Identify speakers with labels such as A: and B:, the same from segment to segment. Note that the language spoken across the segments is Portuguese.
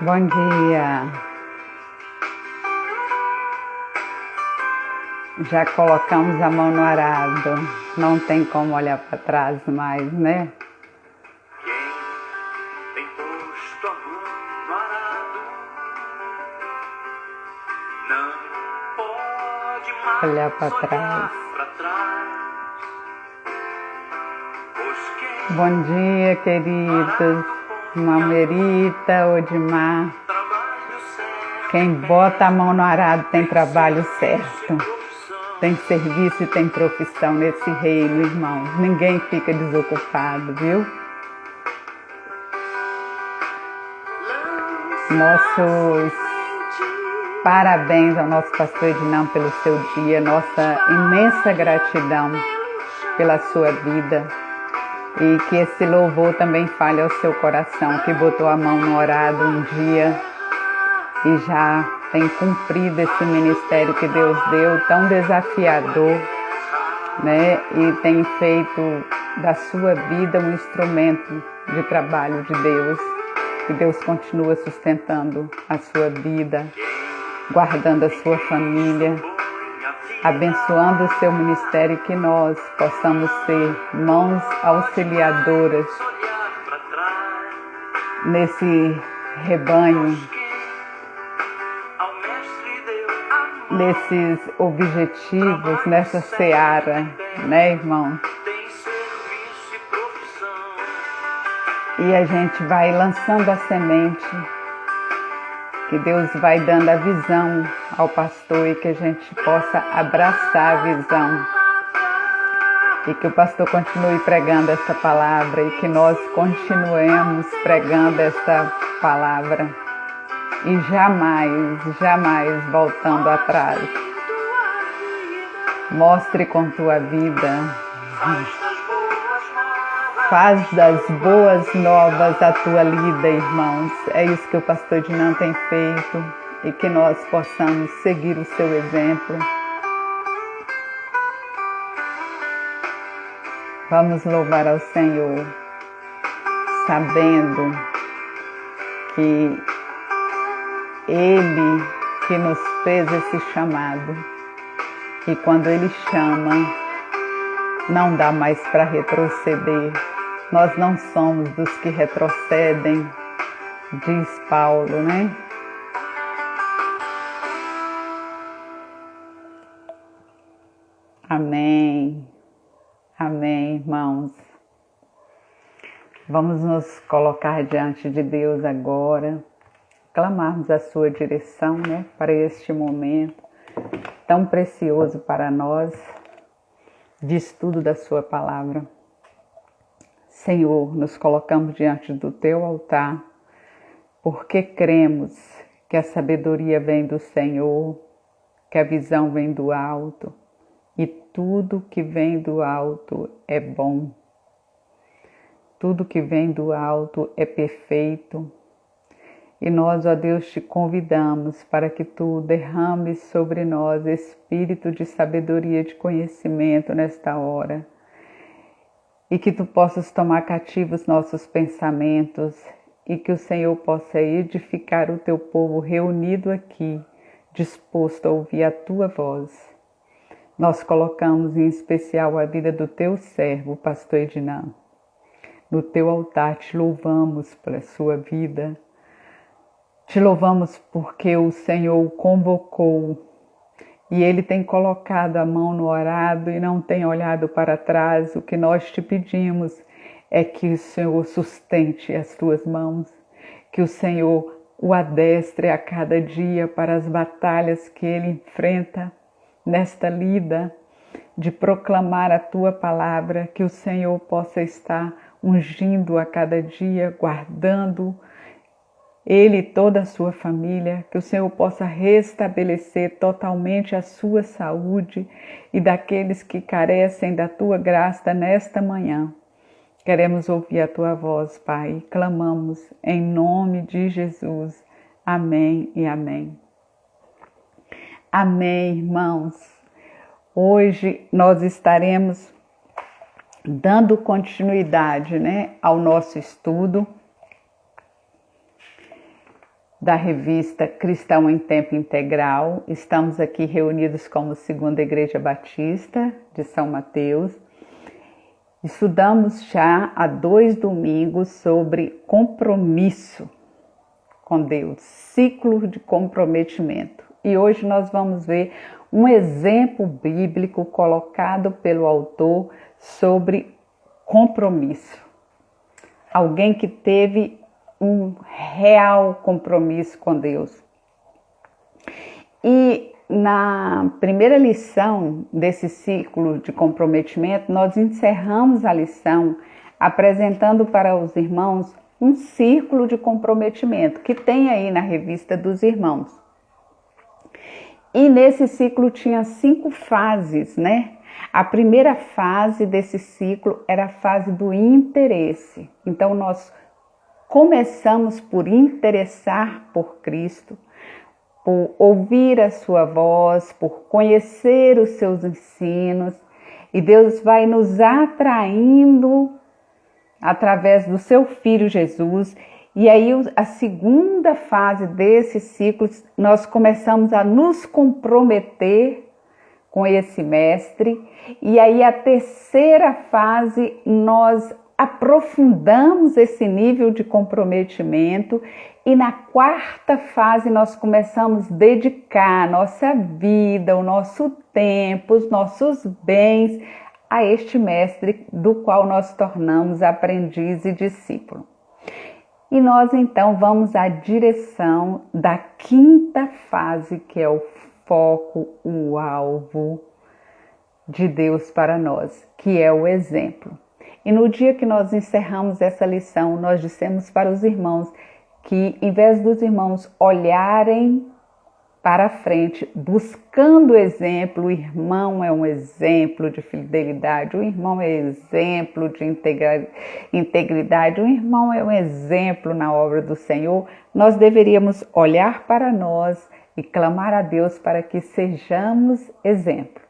A: Bom dia. Já colocamos a mão no arado. Não tem como olhar para trás mais, né?
B: Quem tem posto a mão no arado não pode mais
A: Olhar para trás.
B: pra trás. Pois quem
A: Bom dia, queridos. Mamerita, Odimar.
B: trabalho certo
A: Quem bota a mão no arado tem trabalho certo.
B: profissão,
A: Tem serviço e tem profissão nesse reino, irmãos. Ninguém fica desocupado, viu? Nossos parabéns ao nosso pastor Edinão pelo seu dia. Nossa imensa gratidão pela sua vida. E que esse louvor também fale ao seu coração, que botou a mão no arado um dia e já tem cumprido esse ministério que Deus deu, tão desafiador, né? E tem feito da sua vida um instrumento de trabalho de Deus. Que Deus continua sustentando a sua vida, guardando a sua família, abençoando o seu ministério, e que nós possamos ser mãos auxiliadoras
B: olhar pra trás.
A: nesse rebanho,
B: Ao mestre deu a mão,
A: nesses objetivos, nessa seara, né, irmão?
B: tem serviço e profissão.
A: E a gente vai lançando a semente, que Deus vai dando a visão ao pastor e que a gente possa abraçar a visão. E que o pastor continue pregando essa palavra e que nós continuemos pregando essa palavra. E jamais voltando atrás. Mostre com tua vida. Faz das boas novas a tua lida, irmãos. É isso que o pastor Dinan tem feito e que nós possamos seguir o seu exemplo. Vamos louvar ao Senhor, sabendo que Ele que nos fez esse chamado e quando Ele chama, não dá mais para retroceder. Nós não somos dos que retrocedem, diz Paulo, né? Amém. Amém, irmãos. Vamos nos colocar diante de Deus agora, clamarmos a sua direção, né? Para este momento tão precioso para nós, de estudo da sua palavra. Senhor, nos colocamos diante do teu altar, porque cremos que a sabedoria vem do Senhor, que a visão vem do alto, e tudo que vem do alto é bom. Tudo que vem do alto é perfeito. E nós, ó Deus, te convidamos para que tu derrames sobre nós espírito de sabedoria, de conhecimento nesta hora. E que tu possas tomar cativos nossos pensamentos e que o Senhor possa edificar o teu povo reunido aqui, disposto a ouvir a tua voz. Nós colocamos em especial a vida do teu servo, o pastor Edinã. No teu altar te louvamos pela sua vida. Te louvamos porque o Senhor o convocou e Ele tem colocado a mão no arado e não tem olhado para trás. O que nós te pedimos é que o Senhor sustente as tuas mãos, que o Senhor o adestre a cada dia para as batalhas que Ele enfrenta nesta lida de proclamar a tua palavra, que o Senhor possa estar ungindo a cada dia, guardando ele e toda a sua família, que o Senhor possa restabelecer totalmente a sua saúde e daqueles que carecem da tua graça nesta manhã. Queremos ouvir a tua voz, Pai, clamamos em nome de Jesus. Amém e amém. Amém, irmãos. Hoje nós estaremos dando continuidade, ao nosso estudo. da revista Cristão em Tempo Integral. Estamos aqui reunidos como Segunda Igreja Batista de São Mateus. Estudamos já há 2 domingos sobre compromisso com Deus, ciclo de comprometimento. E hoje nós vamos ver um exemplo bíblico colocado pelo autor sobre compromisso. Alguém que teve um real compromisso com Deus. E na primeira lição desse ciclo de comprometimento, nós encerramos a lição apresentando para os irmãos um círculo de comprometimento que tem aí na revista dos irmãos. E nesse ciclo tinha 5 fases, né? A primeira fase desse ciclo era a fase do interesse. Então nós começamos por interessar por Cristo, por ouvir a sua voz, por conhecer os seus ensinos, e Deus vai nos atraindo através do seu Filho Jesus. E aí a segunda fase desse ciclo, nós começamos a nos comprometer com esse mestre. E aí a terceira fase, nós aprofundamos esse nível de comprometimento. E na quarta fase, nós começamos a dedicar a nossa vida, o nosso tempo, os nossos bens a este mestre do qual nós tornamos aprendiz e discípulo. E nós então vamos à direção da quinta fase, que é o foco, o alvo de Deus para nós, que é o exemplo. E no dia que nós encerramos essa lição, nós dissemos para os irmãos que, em vez dos irmãos olharem para frente, buscando exemplo, o irmão é um exemplo de fidelidade, o irmão é exemplo de integridade, o irmão é um exemplo na obra do Senhor, nós deveríamos olhar para nós e clamar a Deus para que sejamos exemplo.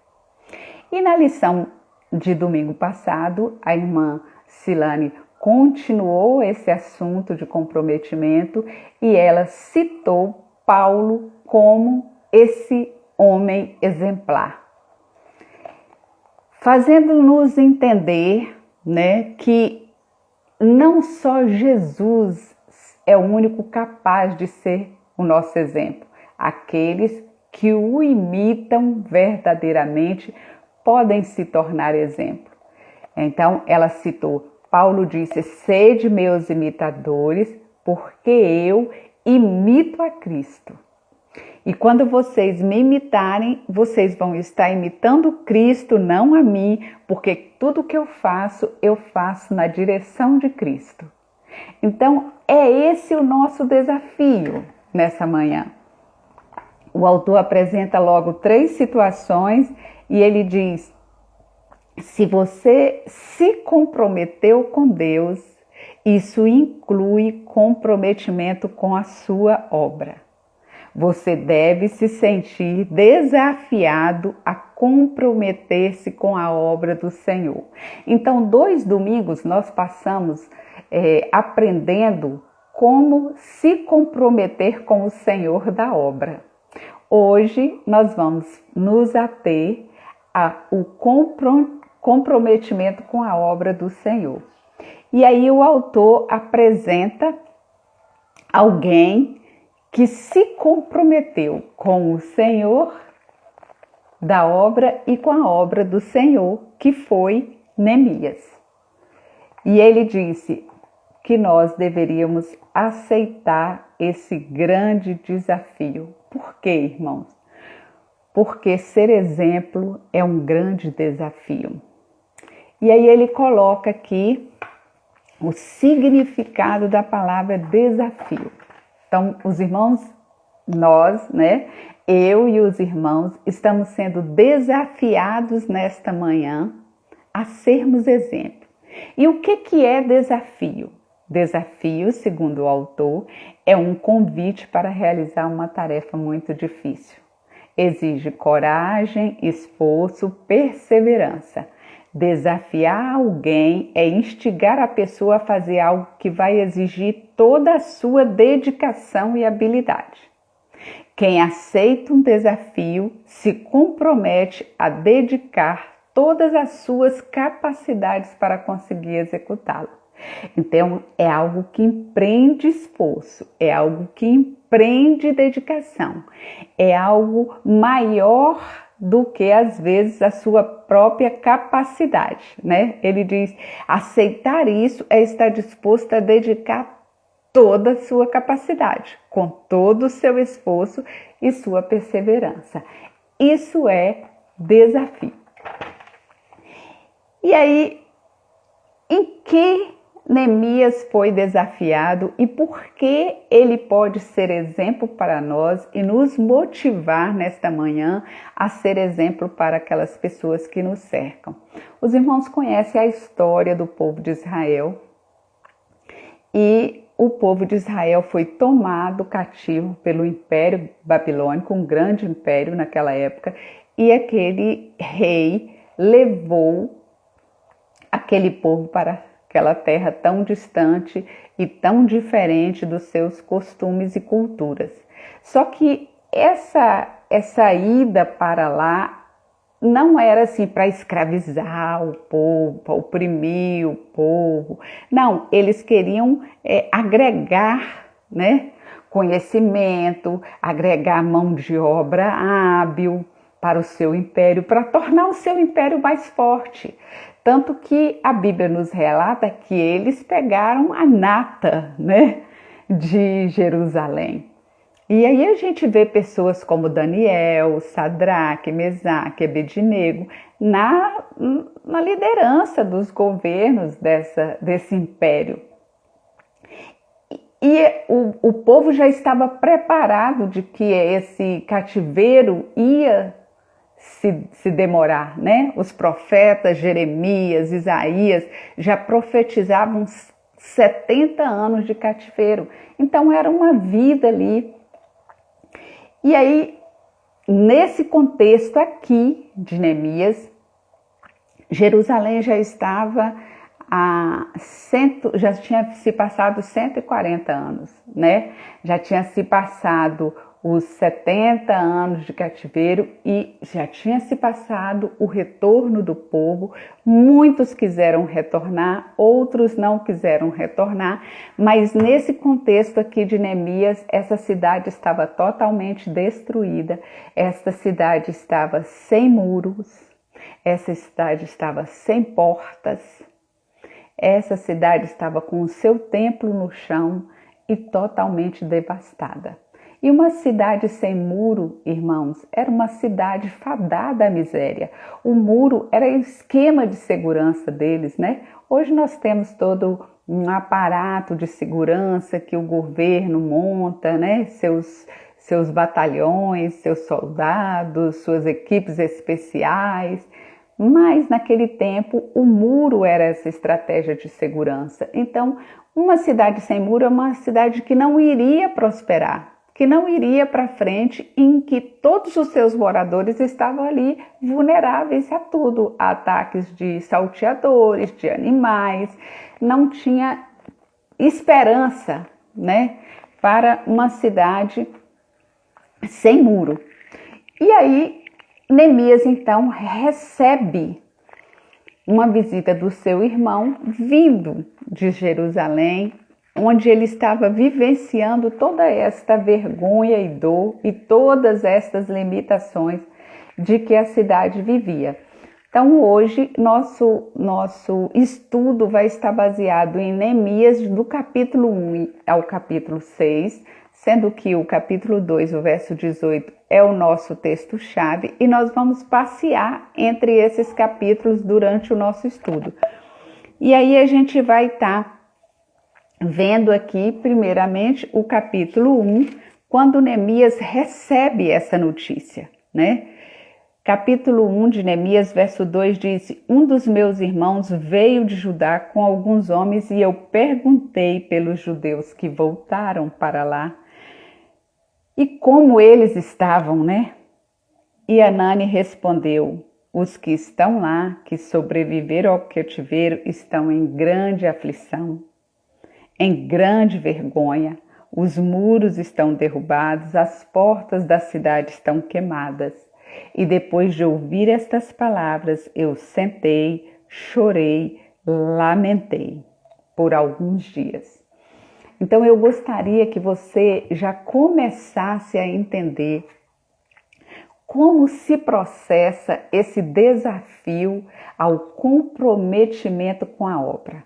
A: E na lição de domingo passado, a irmã Silane continuou esse assunto de comprometimento e ela citou Paulo como esse homem exemplar, fazendo-nos entender, né, que não só Jesus é o único capaz de ser o nosso exemplo. Aqueles que o imitam verdadeiramente podem se tornar exemplo. Então, ela citou, Paulo disse, sede meus imitadores, porque eu imito a Cristo. E quando vocês me imitarem, vocês vão estar imitando Cristo, não a mim, porque tudo que eu faço na direção de Cristo. Então, é esse o nosso desafio nessa manhã. O autor apresenta logo 3 situações e ele diz, se você se comprometeu com Deus, isso inclui comprometimento com a sua obra. Você deve se sentir desafiado a comprometer-se com a obra do Senhor. Então, 2 domingos nós passamos aprendendo como se comprometer com o Senhor da obra. Hoje nós vamos nos ater ao comprometimento com a obra do Senhor. E aí o autor apresenta alguém que se comprometeu com o Senhor da obra e com a obra do Senhor, que foi Neemias. E ele disse que nós deveríamos aceitar esse grande desafio. Por quê, irmãos? Porque ser exemplo é um grande desafio. E aí ele coloca aqui o significado da palavra desafio. Então, os irmãos, nós, né, eu e os irmãos, estamos sendo desafiados nesta manhã a sermos exemplo. E o que é desafio? Desafio, segundo o autor, é um convite para realizar uma tarefa muito difícil. Exige coragem, esforço, perseverança. Desafiar alguém é instigar a pessoa a fazer algo que vai exigir toda a sua dedicação e habilidade. Quem aceita um desafio se compromete a dedicar todas as suas capacidades para conseguir executá-lo. Então, é algo que empreende esforço, é algo que empreende dedicação, é algo maior do que, às vezes, a sua própria capacidade, né? Ele diz, aceitar isso é estar disposto a dedicar toda a sua capacidade, com todo o seu esforço e sua perseverança. Isso é desafio. E aí, em que Neemias foi desafiado e por que ele pode ser exemplo para nós e nos motivar nesta manhã a ser exemplo para aquelas pessoas que nos cercam? Os irmãos conhecem a história do povo de Israel e o povo de Israel foi tomado cativo pelo Império Babilônico, um grande império naquela época, e aquele rei levou aquele povo para aquela terra tão distante e tão diferente dos seus costumes e culturas. Só que essa ida para lá não era assim para escravizar o povo, para oprimir o povo. Não, eles queriam agregar, né, conhecimento, agregar mão de obra hábil para o seu império, para tornar o seu império mais forte. Tanto que a Bíblia nos relata que eles pegaram a nata, né, de Jerusalém. E aí a gente vê pessoas como Daniel, Sadraque, Mesaque, Abednego na liderança dos governos desse império. E o povo já estava preparado de que esse cativeiro ia se demorar, né? Os profetas Jeremias, Isaías já profetizavam 70 anos de cativeiro. Então era uma vida ali. E aí, nesse contexto aqui de Neemias, Jerusalém já estava já tinha se passado 140 anos, né? Já tinha se passado os 70 anos de cativeiro e já tinha se passado o retorno do povo. Muitos quiseram retornar, outros não quiseram retornar, mas nesse contexto aqui de Neemias, essa cidade estava totalmente destruída, essa cidade estava sem muros, essa cidade estava sem portas, essa cidade estava com o seu templo no chão e totalmente devastada. E uma cidade sem muro, irmãos, era uma cidade fadada à miséria. O muro era o esquema de segurança deles, né? Hoje nós temos todo um aparato de segurança que o governo monta, né? Seus batalhões, seus soldados, suas equipes especiais. Mas naquele tempo o muro era essa estratégia de segurança. Então, uma cidade sem muro é uma cidade que não iria prosperar, que não iria para frente, em que todos os seus moradores estavam ali vulneráveis a tudo, a ataques de salteadores, de animais, não tinha esperança, né, para uma cidade sem muro. E aí, Neemias então recebe uma visita do seu irmão vindo de Jerusalém, onde ele estava vivenciando toda esta vergonha e dor e todas estas limitações de que a cidade vivia. Então hoje nosso estudo vai estar baseado em Neemias do capítulo 1 ao capítulo 6, sendo que o capítulo 2, o verso 18, é o nosso texto-chave e nós vamos passear entre esses capítulos durante o nosso estudo. E aí a gente vai estar vendo aqui, primeiramente, o capítulo 1, quando Neemias recebe essa notícia, né? Capítulo 1 de Neemias, verso 2 diz: Um dos meus irmãos veio de Judá com alguns homens e eu perguntei pelos judeus que voltaram para lá e como eles estavam, né? E Anani respondeu: Os que estão lá, que sobreviveram ao cativeiro, estão em grande aflição, em grande vergonha. Os muros estão derrubados, as portas da cidade estão queimadas. E depois de ouvir estas palavras, eu sentei, chorei, lamentei por alguns dias. Então eu gostaria que você já começasse a entender como se processa esse desafio ao comprometimento com a obra.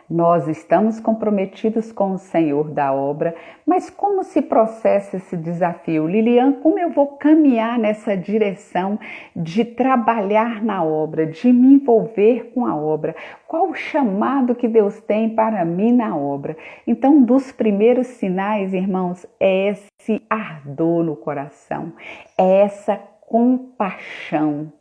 A: Nós estamos comprometidos com o Senhor da obra, mas como se processa esse desafio? Lilian, como eu vou caminhar nessa direção de trabalhar na obra, de me envolver com a obra? Qual o chamado que Deus tem para mim na obra? Então, um dos primeiros sinais, irmãos, é esse ardor no coração, é essa compaixão.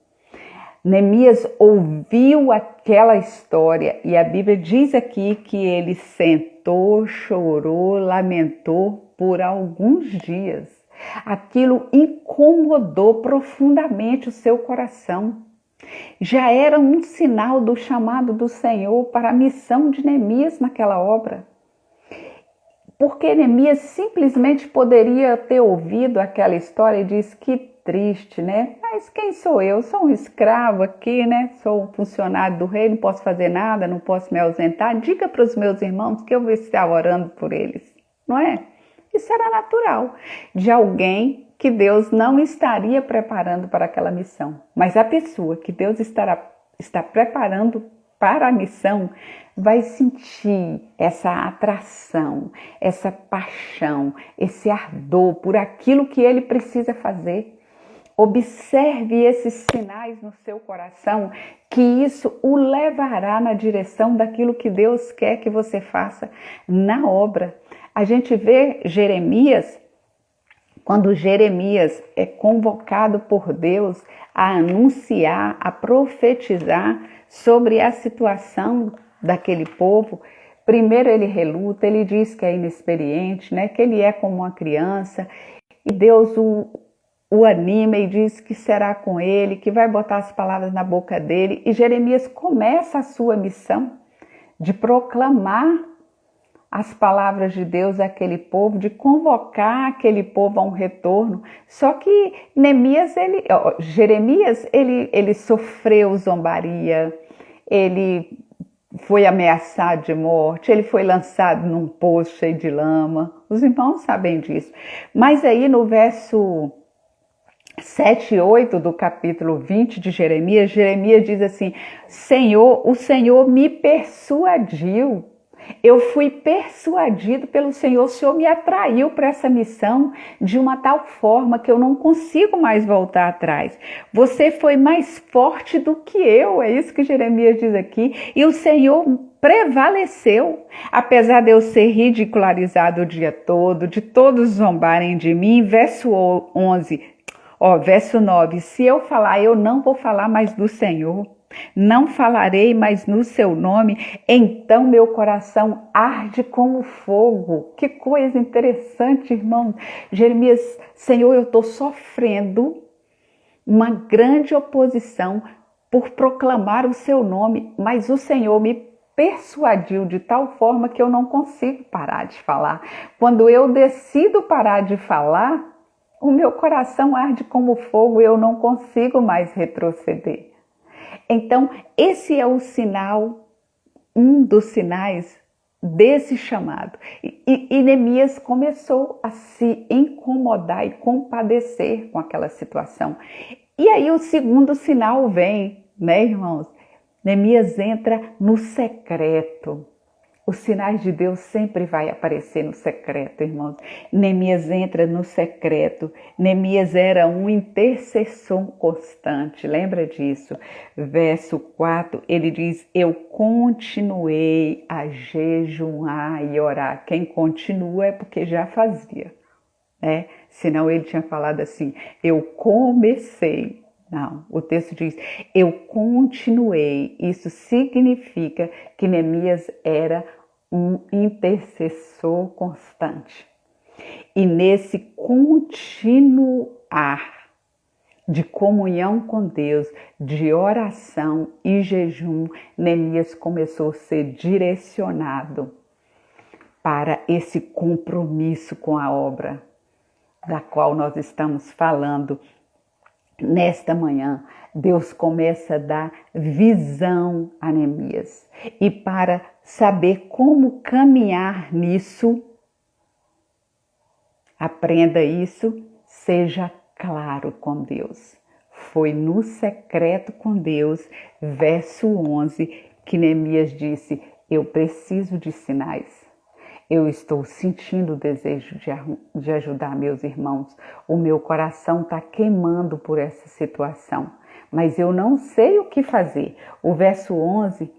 A: Neemias ouviu aquela história e a Bíblia diz aqui que ele sentou, chorou, lamentou por alguns dias. Aquilo incomodou profundamente o seu coração. Já era um sinal do chamado do Senhor para a missão de Neemias naquela obra. Porque Neemias simplesmente poderia ter ouvido aquela história e disse que triste, né? Mas quem sou eu? Sou um escravo aqui, né? Sou um funcionário do rei, não posso fazer nada, não posso me ausentar. Diga para os meus irmãos que eu vou estar orando por eles, não é? Isso era natural de alguém que Deus não estaria preparando para aquela missão. Mas a pessoa que Deus está preparando para a missão vai sentir essa atração, essa paixão, esse ardor por aquilo que ele precisa fazer. Observe esses sinais no seu coração, que isso o levará na direção daquilo que Deus quer que você faça na obra. A gente vê Jeremias, quando Jeremias é convocado por Deus a anunciar, a profetizar sobre a situação daquele povo. Primeiro ele reluta, ele diz que é inexperiente, né? Que ele é como uma criança, e Deus o anima e diz que será com ele, que vai botar as palavras na boca dele. E Jeremias começa a sua missão de proclamar as palavras de Deus àquele povo, de convocar aquele povo a um retorno. Só que Jeremias, ele sofreu zombaria, ele foi ameaçado de morte, ele foi lançado num poço cheio de lama. Os irmãos sabem disso. Mas aí no verso 7 e 8 do capítulo 20 de Jeremias, Jeremias diz assim: o Senhor me persuadiu. Eu fui persuadido pelo Senhor, o Senhor me atraiu para essa missão de uma tal forma que eu não consigo mais voltar atrás. Você foi mais forte do que eu, é isso que Jeremias diz aqui, e o Senhor prevaleceu, apesar de eu ser ridicularizado o dia todo, de todos zombarem de mim. Verso 9, se eu falar, eu não vou falar mais do Senhor. Não falarei mais no seu nome, então meu coração arde como fogo. Que coisa interessante, irmão. Jeremias, Senhor, eu estou sofrendo uma grande oposição por proclamar o seu nome, mas o Senhor me persuadiu de tal forma que eu não consigo parar de falar. Quando eu decido parar de falar, o meu coração arde como fogo e eu não consigo mais retroceder. Então, esse é o sinal, um dos sinais desse chamado. E Neemias começou a se incomodar e compadecer com aquela situação. E aí o segundo sinal vem, né, irmãos? Neemias entra no secreto. Os sinais de Deus sempre vai aparecer no secreto, irmãos. Neemias entra no secreto. Neemias era um intercessor constante, lembra disso? Verso 4, ele diz: eu continuei a jejuar e orar. Quem continua é porque já fazia, né? Senão ele tinha falado assim: eu comecei. Não, o texto diz: eu continuei. Isso significa que Neemias era um intercessor constante. E nesse continuar, de comunhão com Deus, de oração e jejum, Neemias começou a ser direcionado para esse compromisso com a obra da qual nós estamos falando nesta manhã. Deus começa a dar visão a Neemias. E para saber como caminhar nisso, aprenda isso, seja claro com Deus. Foi no secreto com Deus, verso 11, que Neemias disse: eu preciso de sinais. Eu estou sentindo o desejo de ajudar meus irmãos. O meu coração está queimando por essa situação, mas eu não sei o que fazer. O verso 11,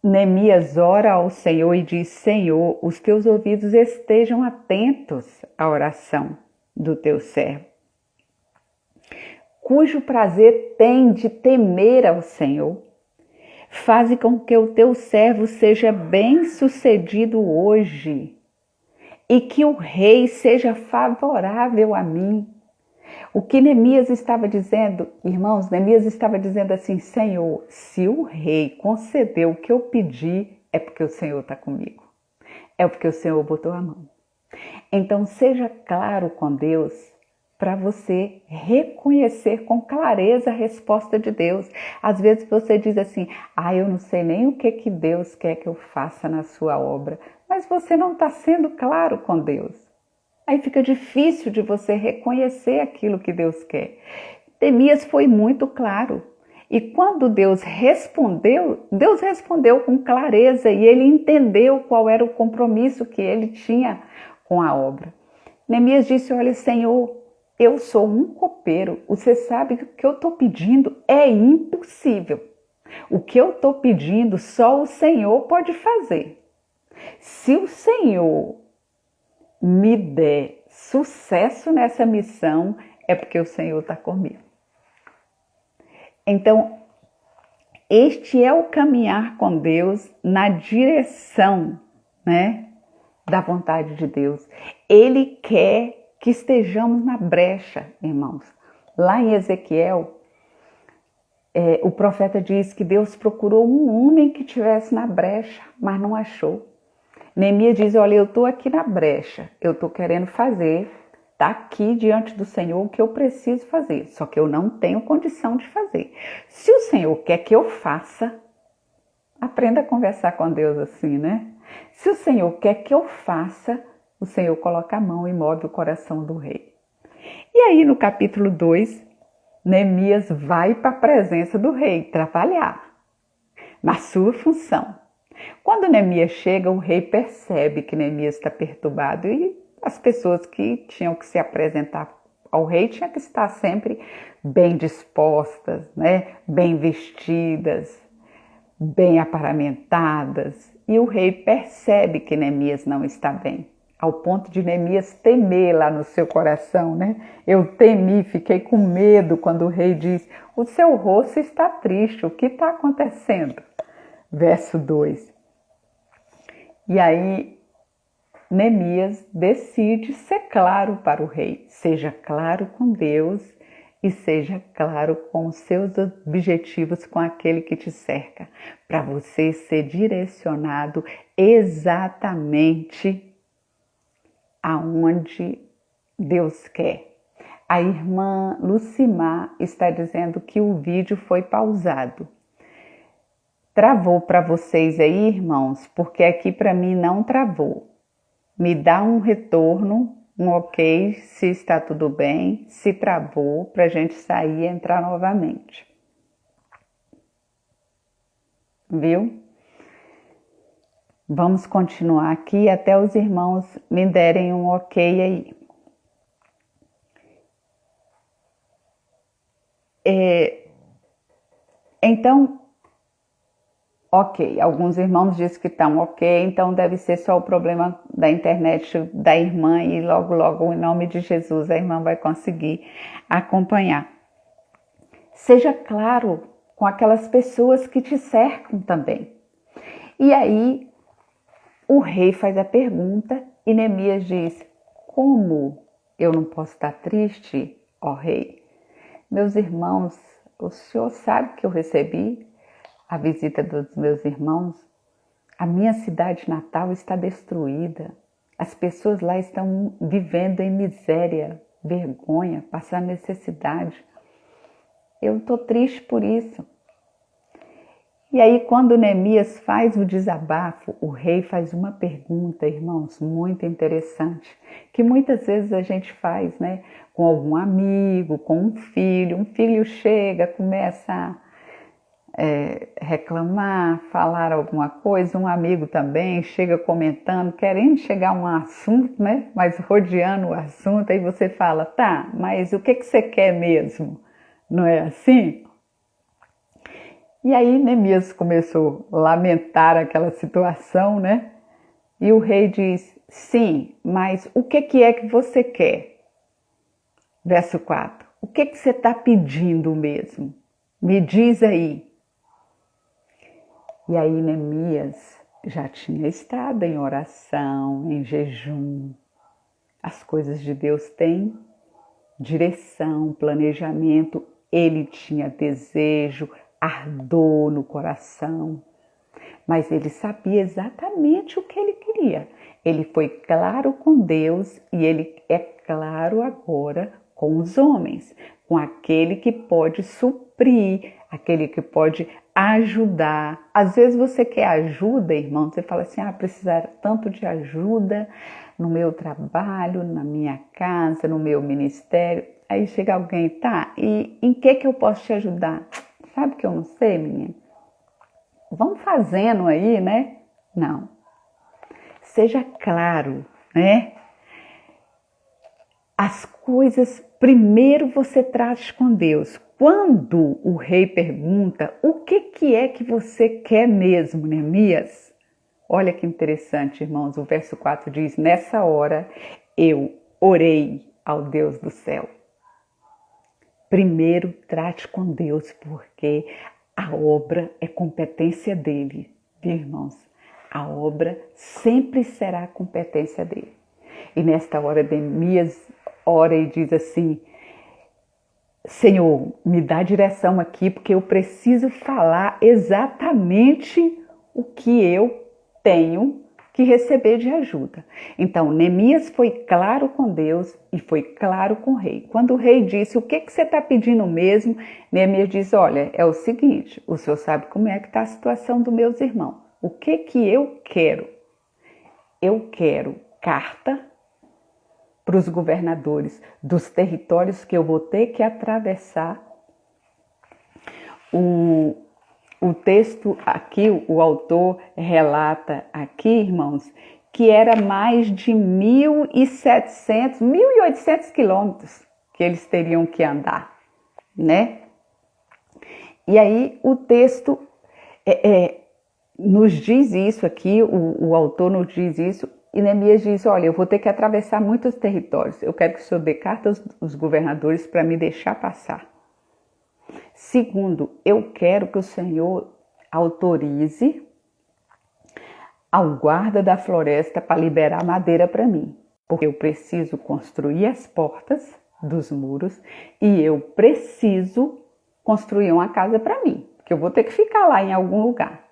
A: Neemias ora ao Senhor e diz: Senhor, os teus ouvidos estejam atentos à oração do teu servo, cujo prazer tem de temer ao Senhor. Faze com que o teu servo seja bem-sucedido hoje e que o rei seja favorável a mim. O que Neemias estava dizendo, irmãos, Neemias estava dizendo assim: Senhor, se o rei concedeu o que eu pedi, é porque o Senhor está comigo. É porque o Senhor botou a mão. Então seja claro com Deus, para você reconhecer com clareza a resposta de Deus. Às vezes você diz assim: eu não sei nem o que Deus quer que eu faça na sua obra, mas você não está sendo claro com Deus. Aí fica difícil de você reconhecer aquilo que Deus quer. Neemias foi muito claro. E quando Deus respondeu com clareza e ele entendeu qual era o compromisso que ele tinha com a obra. Neemias disse: olha, Senhor, eu sou um copeiro, você sabe que o que eu estou pedindo é impossível. O que eu estou pedindo só o Senhor pode fazer. Se o Senhor me der sucesso nessa missão, é porque o Senhor está comigo. Então, este é o caminhar com Deus na direção, da vontade de Deus. Ele quer que estejamos na brecha, irmãos. Lá em Ezequiel, o profeta diz que Deus procurou um homem que estivesse na brecha, mas não achou. Neemias diz: olha, eu estou aqui na brecha, eu estou querendo fazer, está aqui diante do Senhor o que eu preciso fazer, só que eu não tenho condição de fazer. Se o Senhor quer que eu faça, aprenda a conversar com Deus assim, Se o Senhor quer que eu faça, o Senhor coloca a mão e move o coração do rei. E aí no capítulo 2, Neemias vai para a presença do rei trabalhar na sua função. Quando Neemias chega, o rei percebe que Neemias está perturbado e as pessoas que tinham que se apresentar ao rei tinham que estar sempre bem dispostas, bem vestidas, bem aparamentadas. E o rei percebe que Neemias não está bem, ao ponto de Neemias temer lá no seu coração, Eu temi, fiquei com medo quando o rei diz: o seu rosto está triste, o que está acontecendo? Verso 2. E aí Neemias decide ser claro para o rei. Seja claro com Deus e seja claro com os seus objetivos, com aquele que te cerca, para você ser direcionado exatamente aonde Deus quer. A irmã Lucimar está dizendo que o vídeo foi pausado. Travou para vocês aí, irmãos? Porque aqui para mim não travou. Me dá um retorno, um ok, se está tudo bem, se travou, para a gente sair e entrar novamente. Viu? Vamos continuar aqui até os irmãos me derem um ok aí. Então, ok, alguns irmãos dizem que estão ok, então deve ser só o problema da internet da irmã e logo, logo, em nome de Jesus, a irmã vai conseguir acompanhar. Seja claro com aquelas pessoas que te cercam também. E aí, o rei faz a pergunta e Neemias diz: como eu não posso estar triste? ó rei. Meus irmãos, o senhor sabe que eu recebi a visita dos meus irmãos? A minha cidade natal está destruída. As pessoas lá estão vivendo em miséria, vergonha, passando necessidade. Eu estou triste por isso. E aí, quando Neemias faz o desabafo, o rei faz uma pergunta, irmãos, muito interessante, que muitas vezes a gente faz, né? Com algum amigo, com um filho chega, começa a reclamar, falar alguma coisa, um amigo também chega comentando, querendo chegar a um assunto, né? Mas rodeando o assunto, aí você fala, tá, mas o que você quer mesmo? Não é assim? E aí Neemias começou a lamentar aquela situação, né? E o rei diz, sim, mas o que é que você quer? Verso 4, o que você está pedindo mesmo? Me diz aí. E aí Neemias já tinha estado em oração, em jejum. As coisas de Deus têm direção, planejamento. Ele tinha desejo, ardor no coração, mas ele sabia exatamente o que ele queria. Ele foi claro com Deus e ele é claro agora com os homens, com aquele que pode suprir, aquele que pode ajudar. Às vezes você quer ajuda, irmão, você fala assim, precisar tanto de ajuda no meu trabalho, na minha casa, no meu ministério. Aí chega alguém, tá, e em que eu posso te ajudar? Sabe que eu não sei, menina? Vamos fazendo aí, né? Não. Seja claro, né? As coisas, primeiro você trate com Deus. Quando o rei pergunta, o que é que você quer mesmo, Neemias? Olha que interessante, irmãos. O verso 4 diz, nessa hora eu orei ao Deus do céu. Primeiro, trate com Deus, porque a obra é competência dele, viu, irmãos? A obra sempre será competência dele. E nesta hora, Neemias ora e diz assim, Senhor, me dá direção aqui, porque eu preciso falar exatamente o que eu tenho que receber de ajuda. Então, Neemias foi claro com Deus e foi claro com o rei. Quando o rei disse, o que você está pedindo mesmo? Neemias diz, olha, é o seguinte, o senhor sabe como é que está a situação dos meus irmãos. O que eu quero? Eu quero carta para os governadores dos territórios que eu vou ter que atravessar. O texto aqui, o autor relata aqui, irmãos, que era mais de 1.700, 1.800 quilômetros que eles teriam que andar, né? E aí o texto nos diz isso aqui, o autor nos diz isso, e Neemias diz, olha, eu vou ter que atravessar muitos territórios, eu quero que o senhor dê carta aos governadores para me deixar passar. Segundo, eu quero que o Senhor autorize ao guarda da floresta para liberar madeira para mim, porque eu preciso construir as portas dos muros e eu preciso construir uma casa para mim, porque eu vou ter que ficar lá em algum lugar.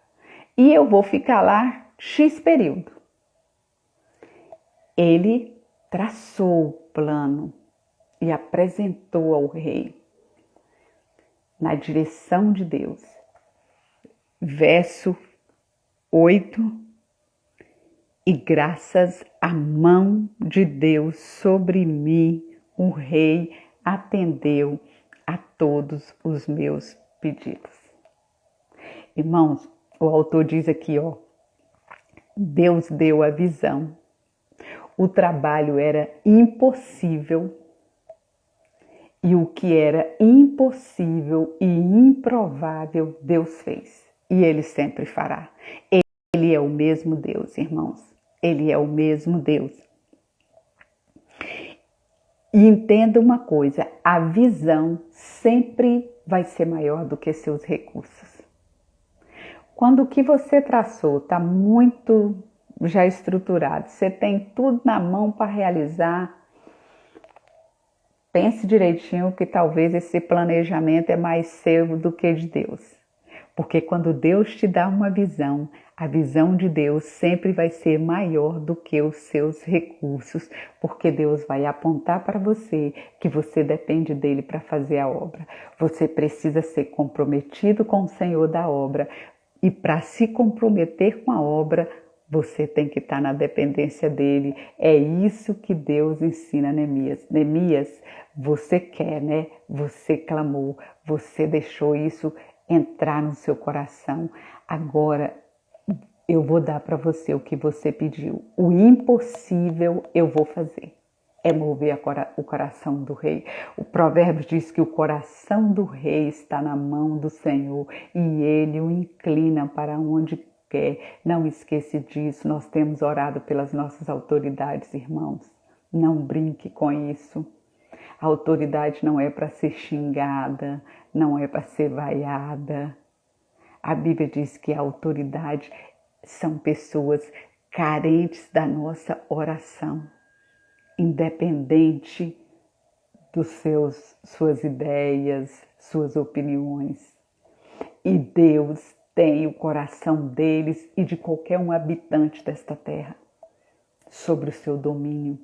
A: E eu vou ficar lá X período. Ele traçou o plano e apresentou ao rei na direção de Deus. Verso 8. E graças à mão de Deus sobre mim, o rei atendeu a todos os meus pedidos. Irmãos, o autor diz aqui, Deus deu a visão. O trabalho era impossível. E o que era impossível e improvável, Deus fez. E Ele sempre fará. Ele é o mesmo Deus, irmãos. Ele é o mesmo Deus. E entenda uma coisa, a visão sempre vai ser maior do que seus recursos. Quando o que você traçou está muito já estruturado, você tem tudo na mão para realizar, pense direitinho que talvez esse planejamento é mais seu do que de Deus. Porque quando Deus te dá uma visão, a visão de Deus sempre vai ser maior do que os seus recursos, porque Deus vai apontar para você que você depende dele para fazer a obra. Você precisa ser comprometido com o Senhor da obra, e para se comprometer com a obra, você tem que estar na dependência dele. É isso que Deus ensina a Neemias. Neemias, você quer, né? Você clamou, você deixou isso entrar no seu coração. Agora eu vou dar para você o que você pediu. O impossível eu vou fazer. É mover o coração do rei. O provérbio diz que o coração do rei está na mão do Senhor e ele o inclina para onde quer. Não esqueça disso. Nós temos orado pelas nossas autoridades, irmãos. Não brinque com isso. A autoridade não é para ser xingada, não é para ser vaiada. A Bíblia diz que a autoridade são pessoas carentes da nossa oração, independente dos suas ideias, suas opiniões. E Deus tem o coração deles e de qualquer um habitante desta terra sobre o seu domínio.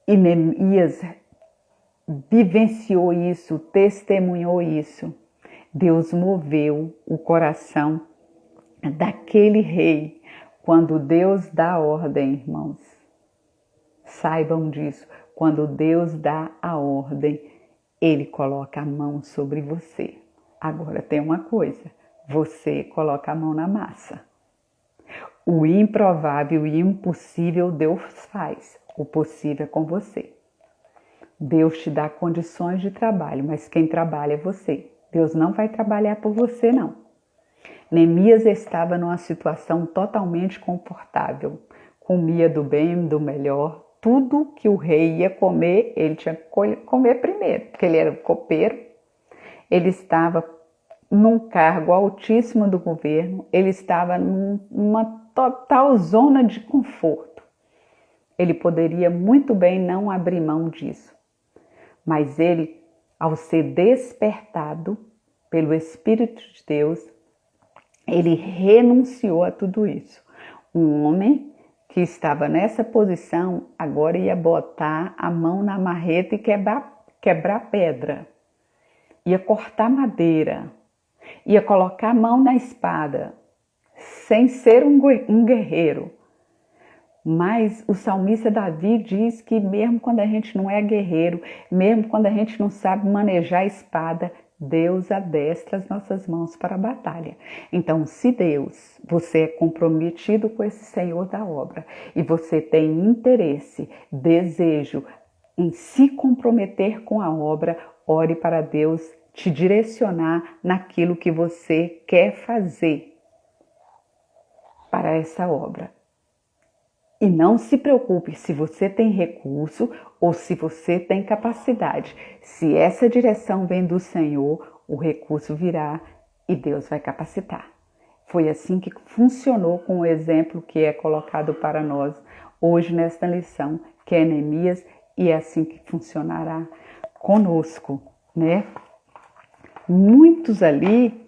A: E Neemias vivenciou isso, testemunhou isso. Deus moveu o coração daquele rei. Quando Deus dá ordem, irmãos, saibam disso. Quando Deus dá a ordem, Ele coloca a mão sobre você. Agora tem uma coisa, você coloca a mão na massa. O improvável e impossível Deus faz. O possível é com você. Deus te dá condições de trabalho, mas quem trabalha é você. Deus não vai trabalhar por você, não. Neemias estava numa situação totalmente confortável. Comia do bem, do melhor. Tudo que o rei ia comer, ele tinha que comer primeiro, porque ele era copeiro. Ele estava num cargo altíssimo do governo. Ele estava numa total zona de conforto. Ele poderia muito bem não abrir mão disso. Mas ele, ao ser despertado pelo Espírito de Deus, ele renunciou a tudo isso. Um homem que estava nessa posição agora ia botar a mão na marreta e quebrar pedra. Ia cortar madeira. Ia colocar a mão na espada, sem ser um guerreiro. Mas o salmista Davi diz que mesmo quando a gente não é guerreiro, mesmo quando a gente não sabe manejar a espada, Deus adestra as nossas mãos para a batalha. Então, se Deus, você é comprometido com esse Senhor da obra e você tem interesse, desejo em se comprometer com a obra, ore para Deus te direcionar naquilo que você quer fazer para essa obra. E não se preocupe se você tem recurso ou se você tem capacidade. Se essa direção vem do Senhor, o recurso virá e Deus vai capacitar. Foi assim que funcionou com o exemplo que é colocado para nós hoje nesta lição, que é Neemias, e é assim que funcionará conosco, né? Muitos ali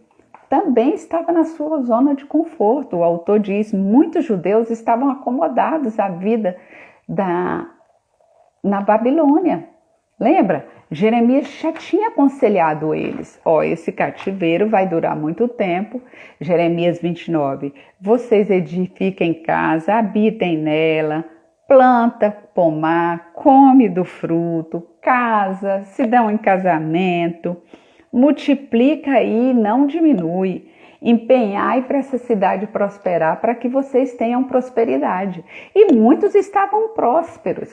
A: também estavam na sua zona de conforto. O autor diz, muitos judeus estavam acomodados à vida na Babilônia. Lembra? Jeremias já tinha aconselhado eles. Esse cativeiro vai durar muito tempo. Jeremias 29. Vocês edifiquem casa, habitem nela, planta, pomar, come do fruto, casa, se dão em casamento. Multiplica e não diminui. Empenhai para essa cidade prosperar, para que vocês tenham prosperidade. E muitos estavam prósperos.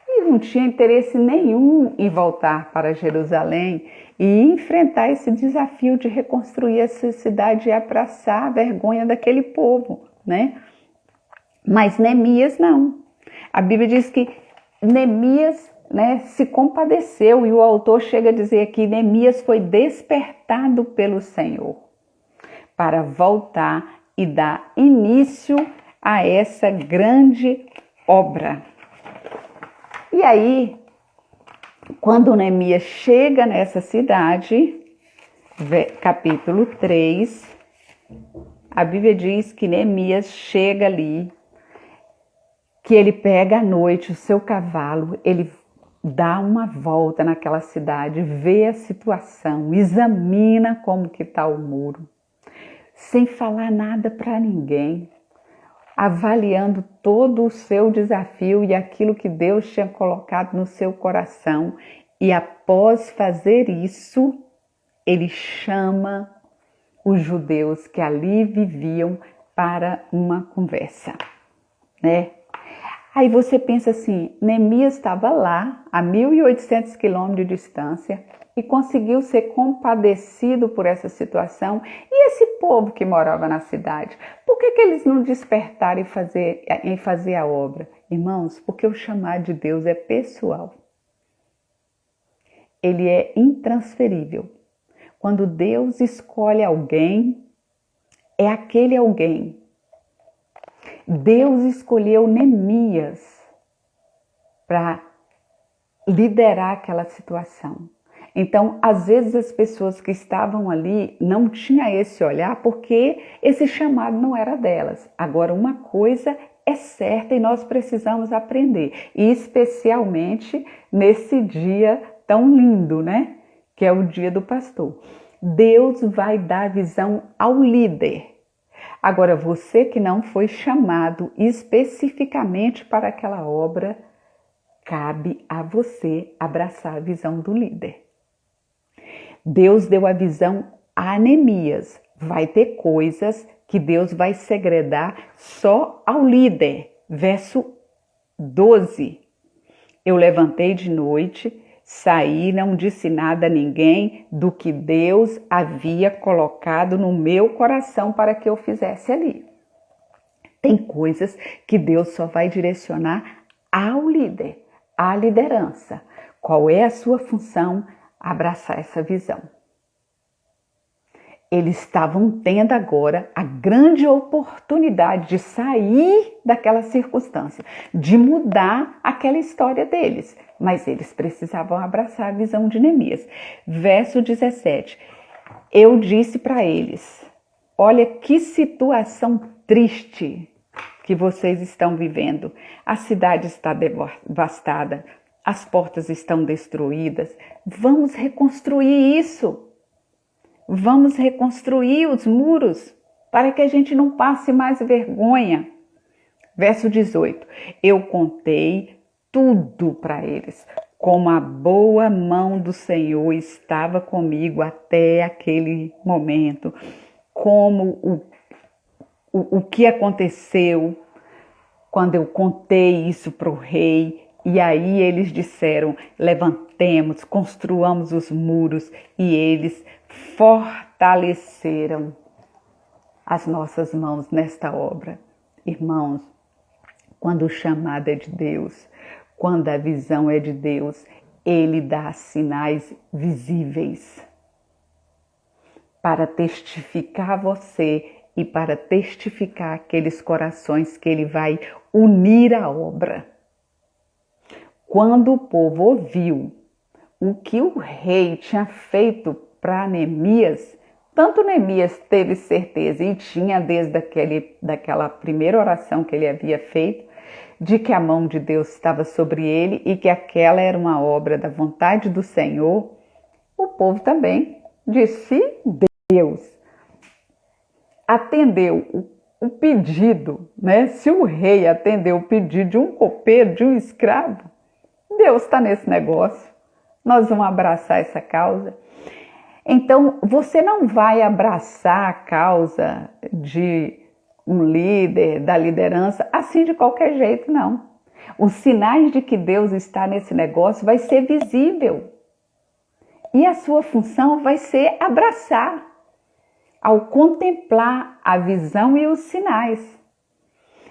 A: E não tinha interesse nenhum em voltar para Jerusalém e enfrentar esse desafio de reconstruir essa cidade e abraçar a vergonha daquele povo, né? Mas Neemias não. A Bíblia diz que Neemias, se compadeceu, e o autor chega a dizer que Neemias foi despertado pelo Senhor para voltar e dar início a essa grande obra. E aí, quando Neemias chega nessa cidade, capítulo 3, a Bíblia diz que Neemias chega ali, que ele pega à noite o seu cavalo, ele dá uma volta naquela cidade, vê a situação, examina como que está o muro, sem falar nada para ninguém, avaliando todo o seu desafio e aquilo que Deus tinha colocado no seu coração. E após fazer isso, ele chama os judeus que ali viviam para uma conversa, né? Aí você pensa assim, Neemias estava lá a 1.800 quilômetros de distância e conseguiu ser compadecido por essa situação. E esse povo que morava na cidade, por que eles não despertaram em fazer a obra? Irmãos, porque o chamado de Deus é pessoal. Ele é intransferível. Quando Deus escolhe alguém, é aquele alguém. Deus escolheu Neemias para liderar aquela situação. Então, às vezes as pessoas que estavam ali não tinham esse olhar porque esse chamado não era delas. Agora, uma coisa é certa e nós precisamos aprender, e especialmente nesse dia tão lindo, né? Que é o dia do pastor. Deus vai dar visão ao líder. Agora, você que não foi chamado especificamente para aquela obra, cabe a você abraçar a visão do líder. Deus deu a visão a Neemias. Vai ter coisas que Deus vai segredar só ao líder. Verso 12. Eu levantei de noite, saí, não disse nada a ninguém do que Deus havia colocado no meu coração para que eu fizesse ali. Tem coisas que Deus só vai direcionar ao líder, à liderança. Qual é a sua função? Abraçar essa visão. Eles estavam tendo agora a grande oportunidade de sair daquela circunstância, de mudar aquela história deles. Mas eles precisavam abraçar a visão de Neemias. Verso 17. Eu disse para eles, olha que situação triste que vocês estão vivendo. A cidade está devastada, as portas estão destruídas. Vamos reconstruir isso. Vamos reconstruir os muros para que a gente não passe mais vergonha. Verso 18. Eu contei tudo para eles, como a boa mão do Senhor estava comigo até aquele momento, como o que aconteceu quando eu contei isso para o rei. E aí eles disseram, levantemos, construamos os muros, e eles fortaleceram as nossas mãos nesta obra. Irmãos, quando o chamado é de Deus, quando a visão é de Deus, Ele dá sinais visíveis para testificar a você e para testificar aqueles corações que Ele vai unir à obra. Quando o povo ouviu o que o rei tinha feito para Neemias, tanto Neemias teve certeza e tinha desde daquela primeira oração que ele havia feito, de que a mão de Deus estava sobre ele e que aquela era uma obra da vontade do Senhor, o povo também disse, Deus atendeu o pedido, né? Se o rei atendeu o pedido de um copeiro, de um escravo, Deus está nesse negócio, nós vamos abraçar essa causa. Então, você não vai abraçar a causa de um líder, da liderança, assim de qualquer jeito, não. Os sinais de que Deus está nesse negócio vai ser visível. E a sua função vai ser abraçar, ao contemplar a visão e os sinais.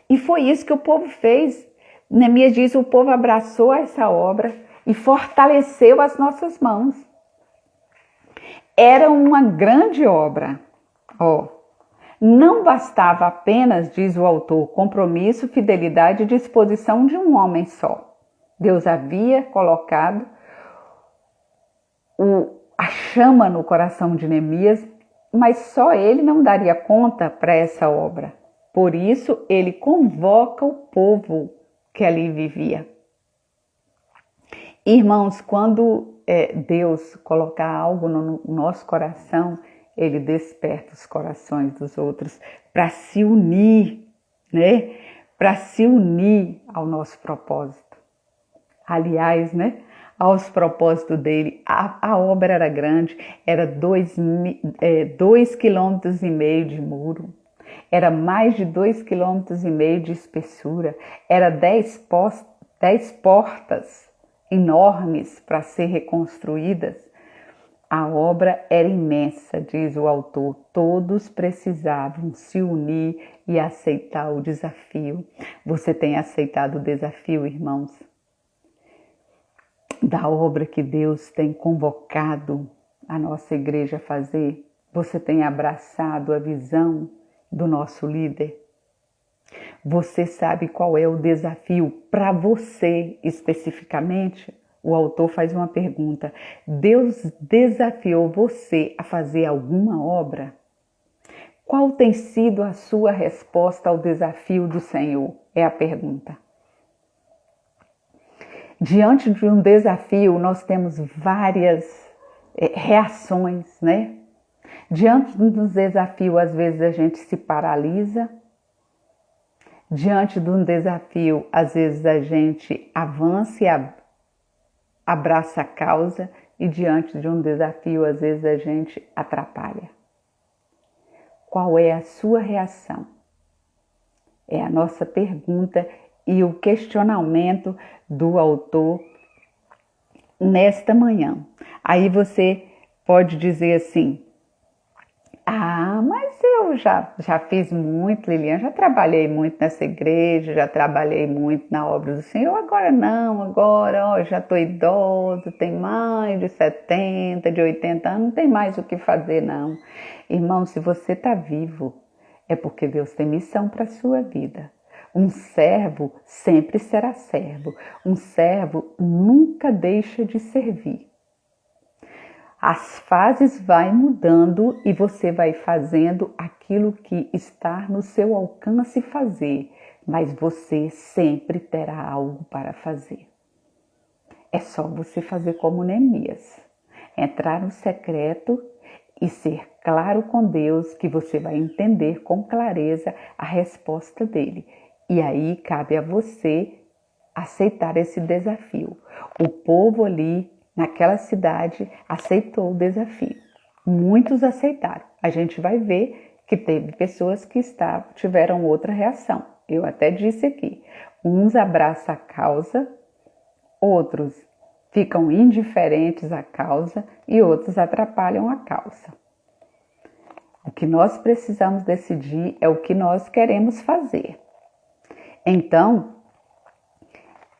A: E foi isso que o povo fez. Neemias diz, o povo abraçou essa obra e fortaleceu as nossas mãos. Era uma grande obra. Não bastava apenas, diz o autor, compromisso, fidelidade e disposição de um homem só. Deus havia colocado a chama no coração de Neemias, mas só ele não daria conta para essa obra. Por isso, ele convoca o povo que ali vivia. Irmãos, quando Deus colocar algo no nosso coração, ele desperta os corações dos outros para se unir, né? Para se unir ao nosso propósito. Aliás, né? Aos propósitos dele, a obra era grande, era 2,5 quilômetros de muro, era mais de 2,5 quilômetros de espessura, era 10 portas enormes para ser reconstruídas. A obra era imensa, diz o autor, todos precisavam se unir e aceitar o desafio. Você tem aceitado o desafio, irmãos? Da obra que Deus tem convocado a nossa igreja a fazer? Você tem abraçado a visão do nosso líder? Você sabe qual é o desafio para você especificamente? O autor faz uma pergunta: Deus desafiou você a fazer alguma obra? Qual tem sido a sua resposta ao desafio do Senhor? É a pergunta. Diante de um desafio, nós temos várias reações, né? Diante de um desafio, às vezes a gente se paralisa. Diante de um desafio, às vezes a gente avança e abraça a causa. E diante de um desafio, às vezes a gente atrapalha. Qual é a sua reação? É a nossa pergunta e o questionamento do autor nesta manhã. Aí você pode dizer assim: mas eu já fiz muito, Lilian, já trabalhei muito nessa igreja, já trabalhei muito na obra do Senhor, agora já estou idoso, tem mais de 70, de 80 anos, não tem mais o que fazer não. Irmão, se você está vivo, é porque Deus tem missão para a sua vida. Um servo sempre será servo. Um servo nunca deixa de servir. As fases vão mudando e você vai fazendo aquilo que está no seu alcance fazer, mas você sempre terá algo para fazer. É só você fazer como Neemias, entrar no secreto e ser claro com Deus, que você vai entender com clareza a resposta dele. E aí cabe a você aceitar esse desafio. O povo ali naquela cidade aceitou o desafio. Muitos aceitaram. A gente vai ver que teve pessoas que tiveram outra reação. Eu até disse aqui, uns abraçam a causa, outros ficam indiferentes à causa e outros atrapalham a causa. O que nós precisamos decidir é o que nós queremos fazer. Então,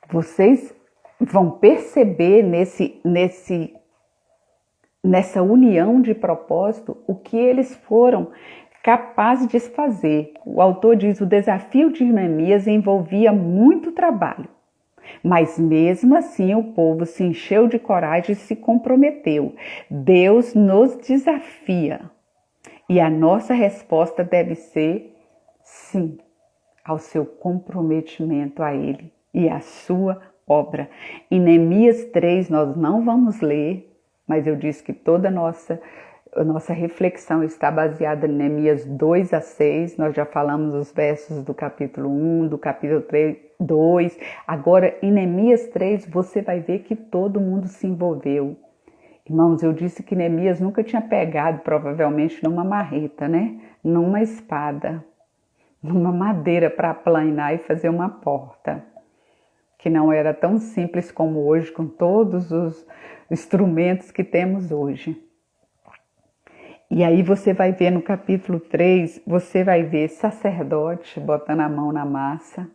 A: vocês vão perceber nessa união de propósito o que eles foram capazes de fazer. O autor diz: o desafio de Neemias envolvia muito trabalho, mas mesmo assim o povo se encheu de coragem e se comprometeu. Deus nos desafia e a nossa resposta deve ser sim ao seu comprometimento a Ele e à sua obra. Em Neemias 3 nós não vamos ler, mas eu disse que toda a nossa reflexão está baseada em Neemias 2 a 6. Nós já falamos os versos do capítulo 1, do capítulo 3, 2. Agora em Neemias 3 você vai ver que todo mundo se envolveu. Irmãos, eu disse que Neemias nunca tinha pegado provavelmente numa marreta, né? Numa espada, numa madeira para aplanar e fazer uma porta, que não era tão simples como hoje, com todos os instrumentos que temos hoje. E aí você vai ver no capítulo 3, você vai ver sacerdote botando a mão na massa,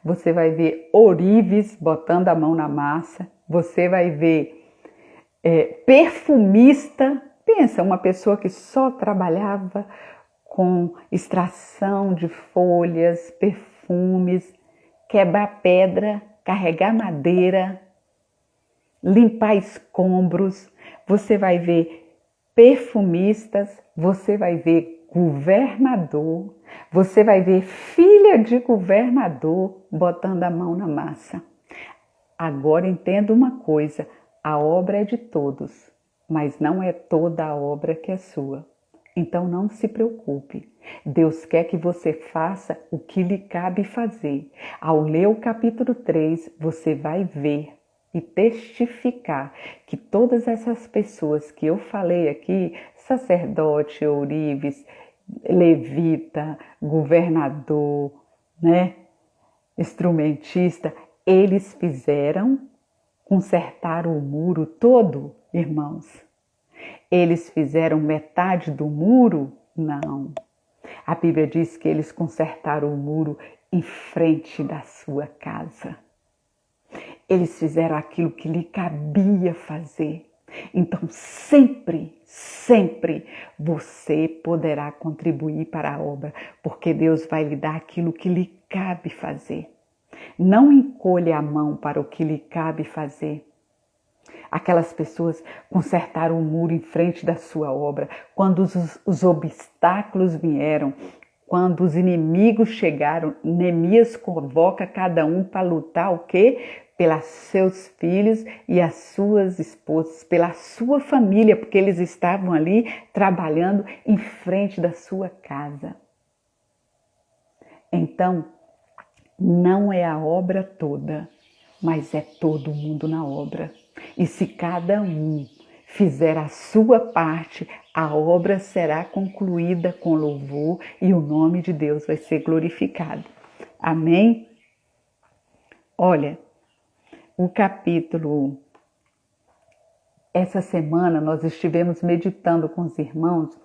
A: você vai ver ourives botando a mão na massa, você vai ver perfumista. Pensa, uma pessoa que só trabalhava com extração de folhas, perfumes, quebrar pedra, carregar madeira, limpar escombros, você vai ver perfumistas, você vai ver governador, você vai ver filha de governador botando a mão na massa. Agora entenda uma coisa, a obra é de todos, mas não é toda a obra que é sua. Então não se preocupe, Deus quer que você faça o que lhe cabe fazer. Ao ler o capítulo 3, você vai ver e testificar que todas essas pessoas que eu falei aqui, sacerdote, ourives, levita, governador, né, instrumentista, eles consertaram o muro todo, irmãos. Eles fizeram metade do muro? Não. A Bíblia diz que eles consertaram o muro em frente da sua casa. Eles fizeram aquilo que lhe cabia fazer. Então, sempre você poderá contribuir para a obra, porque Deus vai lhe dar aquilo que lhe cabe fazer. Não encolha a mão para o que lhe cabe fazer. Aquelas pessoas consertaram o muro em frente da sua obra. Quando os obstáculos vieram, quando os inimigos chegaram, Neemias convoca cada um para lutar o quê? Pelos seus filhos e as suas esposas, pela sua família, porque eles estavam ali trabalhando em frente da sua casa. Então, não é a obra toda, mas é todo mundo na obra. E se cada um fizer a sua parte, a obra será concluída com louvor e o nome de Deus vai ser glorificado. Amém? Olha, o capítulo... Essa semana nós estivemos meditando com os irmãos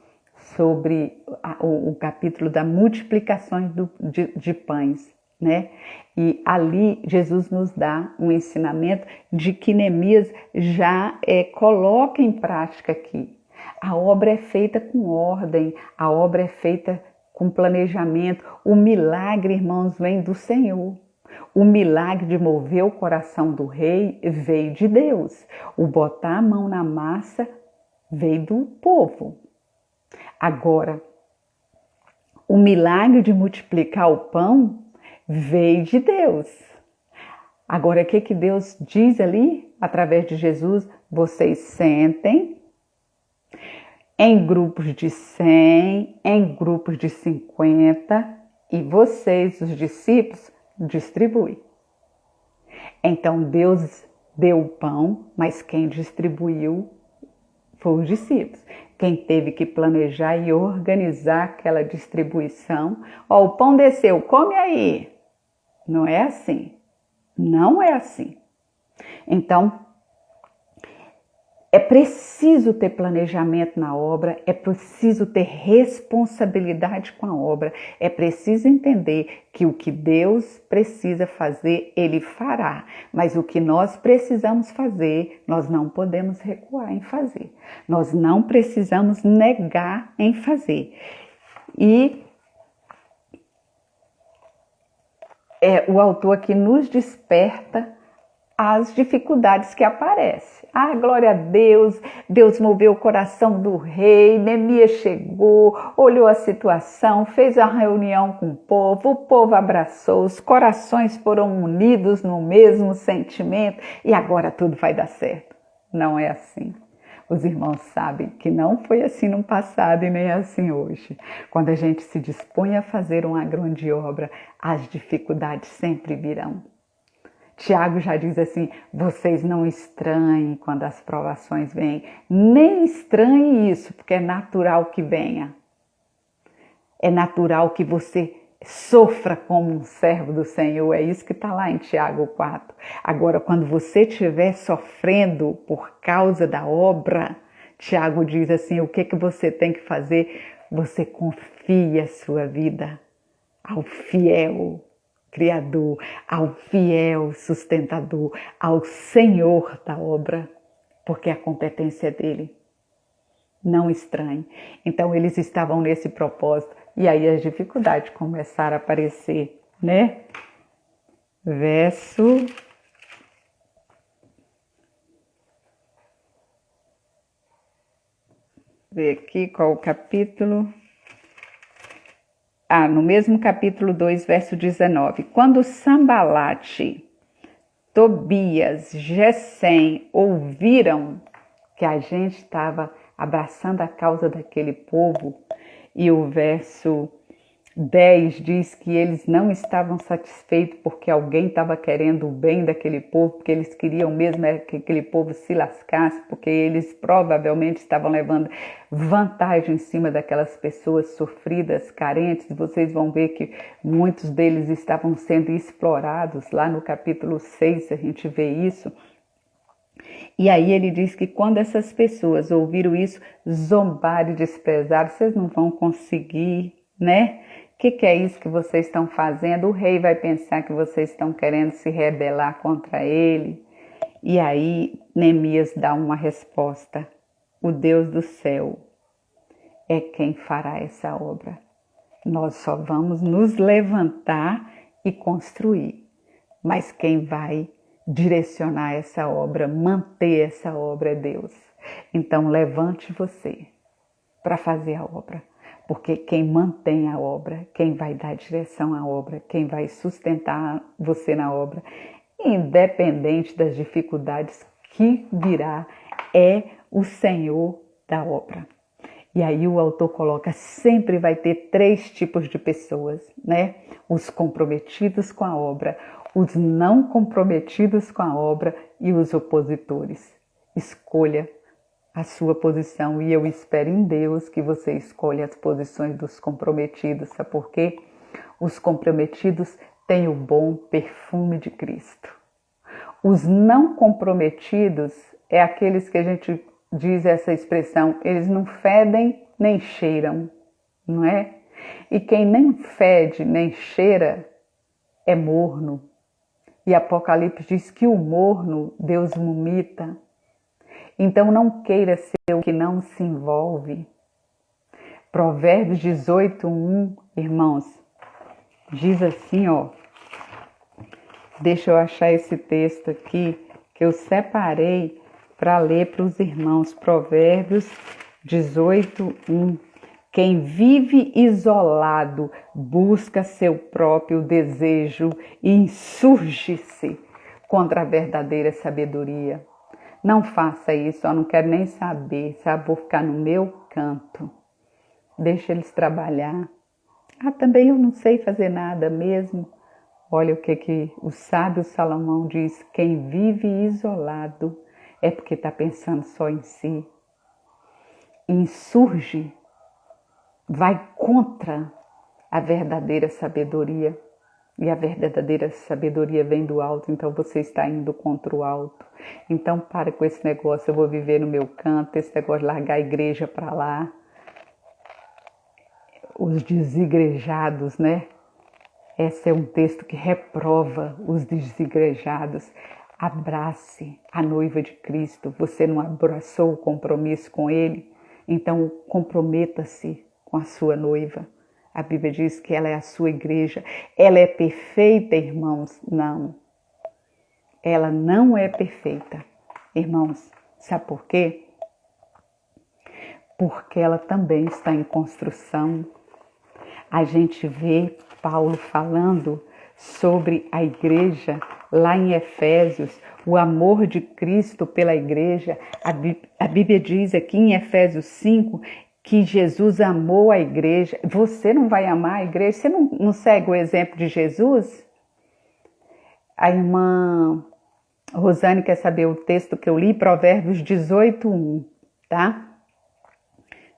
A: sobre o capítulo da multiplicação de pães, né? E ali Jesus nos dá um ensinamento de que Neemias já coloca em prática aqui. A obra é feita com ordem, a obra é feita com planejamento. O milagre, irmãos, vem do Senhor. O milagre de mover o coração do rei veio de Deus. O botar a mão na massa veio do povo. Agora, o milagre de multiplicar o pão veio de Deus. Agora, o que Deus diz ali, através de Jesus? Vocês sentem em grupos de 100, em grupos de 50, e vocês, os discípulos, distribuem. Então, Deus deu o pão, mas quem distribuiu foi os discípulos. Quem teve que planejar e organizar aquela distribuição. Ó, o pão desceu, come aí. Não é assim. Não é assim. Então, é preciso ter planejamento na obra, é preciso ter responsabilidade com a obra, é preciso entender que o que Deus precisa fazer, Ele fará. Mas o que nós precisamos fazer, nós não podemos recuar em fazer. Nós não precisamos negar em fazer. E o autor aqui nos desperta as dificuldades que aparecem. Ah, glória a Deus, Deus moveu o coração do rei, Neemias chegou, olhou a situação, fez a reunião com o povo abraçou, os corações foram unidos no mesmo sentimento e agora tudo vai dar certo. Não é assim. Os irmãos sabem que não foi assim no passado e nem é assim hoje. Quando a gente se dispõe a fazer uma grande obra, as dificuldades sempre virão. Tiago já diz assim, vocês não estranhem quando as provações vêm, nem estranhem isso, porque é natural que venha. É natural que você sofra como um servo do Senhor, é isso que está lá em Tiago 4. Agora, quando você estiver sofrendo por causa da obra, Tiago diz assim, o que você tem que fazer? Você confia a sua vida ao fiel Criador, ao fiel sustentador, ao Senhor da obra, porque a competência é dele. Não estranhe. Então eles estavam nesse propósito e aí as dificuldades começaram a aparecer, né? Verso ver aqui qual o capítulo. No mesmo capítulo 2, verso 19. Quando Sambalate, Tobias, Gesem ouviram que a gente estava abraçando a causa daquele povo, e o verso 10 diz que eles não estavam satisfeitos porque alguém estava querendo o bem daquele povo, porque eles queriam mesmo que aquele povo se lascasse, porque eles provavelmente estavam levando vantagem em cima daquelas pessoas sofridas, carentes. Vocês vão ver que muitos deles estavam sendo explorados. Lá no capítulo 6 a gente vê isso. E aí ele diz que quando essas pessoas ouviram isso, zombaram e desprezaram, vocês não vão conseguir, né? O que é isso que vocês estão fazendo? O rei vai pensar que vocês estão querendo se rebelar contra ele. E aí Neemias dá uma resposta. O Deus do céu é quem fará essa obra. Nós só vamos nos levantar e construir. Mas quem vai direcionar essa obra, manter essa obra é Deus. Então levante você para fazer a obra. Porque quem mantém a obra, quem vai dar direção à obra, quem vai sustentar você na obra, independente das dificuldades que virá, é o Senhor da obra. E aí o autor coloca, sempre vai ter 3 tipos de pessoas, né? Os comprometidos com a obra, os não comprometidos com a obra e os opositores. Escolha a sua posição, e eu espero em Deus que você escolha as posições dos comprometidos, sabe por quê? Os comprometidos têm o bom perfume de Cristo. Os não comprometidos é aqueles que a gente diz essa expressão, eles não fedem nem cheiram, não é? E quem nem fede nem cheira é morno. E Apocalipse diz que o morno Deus vomita. Então não queira ser o que não se envolve. Provérbios 18:1, irmãos, diz assim, ó. Deixa eu achar esse texto aqui que eu separei para ler para os irmãos. Provérbios 18:1. Quem vive isolado busca seu próprio desejo e insurge-se contra a verdadeira sabedoria. Não faça isso, eu não quero nem saber, sabe? Vou ficar no meu canto. Deixa eles trabalhar. Também eu não sei fazer nada mesmo. Olha o que o sábio Salomão diz, quem vive isolado é porque está pensando só em si. Insurge, vai contra a verdadeira sabedoria. E a verdadeira sabedoria vem do alto, então você está indo contra o alto. Então para com esse negócio, eu vou viver no meu canto, esse negócio de largar a igreja para lá. Os desigrejados, né? Esse é um texto que reprova os desigrejados. Abrace a noiva de Cristo. Você não abraçou o compromisso com Ele? Então comprometa-se com a sua noiva. A Bíblia diz que ela é a sua igreja. Ela é perfeita, irmãos? Não. Ela não é perfeita. Irmãos, sabe por quê? Porque ela também está em construção. A gente vê Paulo falando sobre a igreja lá em Efésios, o amor de Cristo pela igreja. A Bíblia diz aqui em Efésios 5 que Jesus amou a igreja. Você não vai amar a igreja? Você não segue o exemplo de Jesus? A irmã Rosane quer saber o texto que eu li, Provérbios 18:1, tá?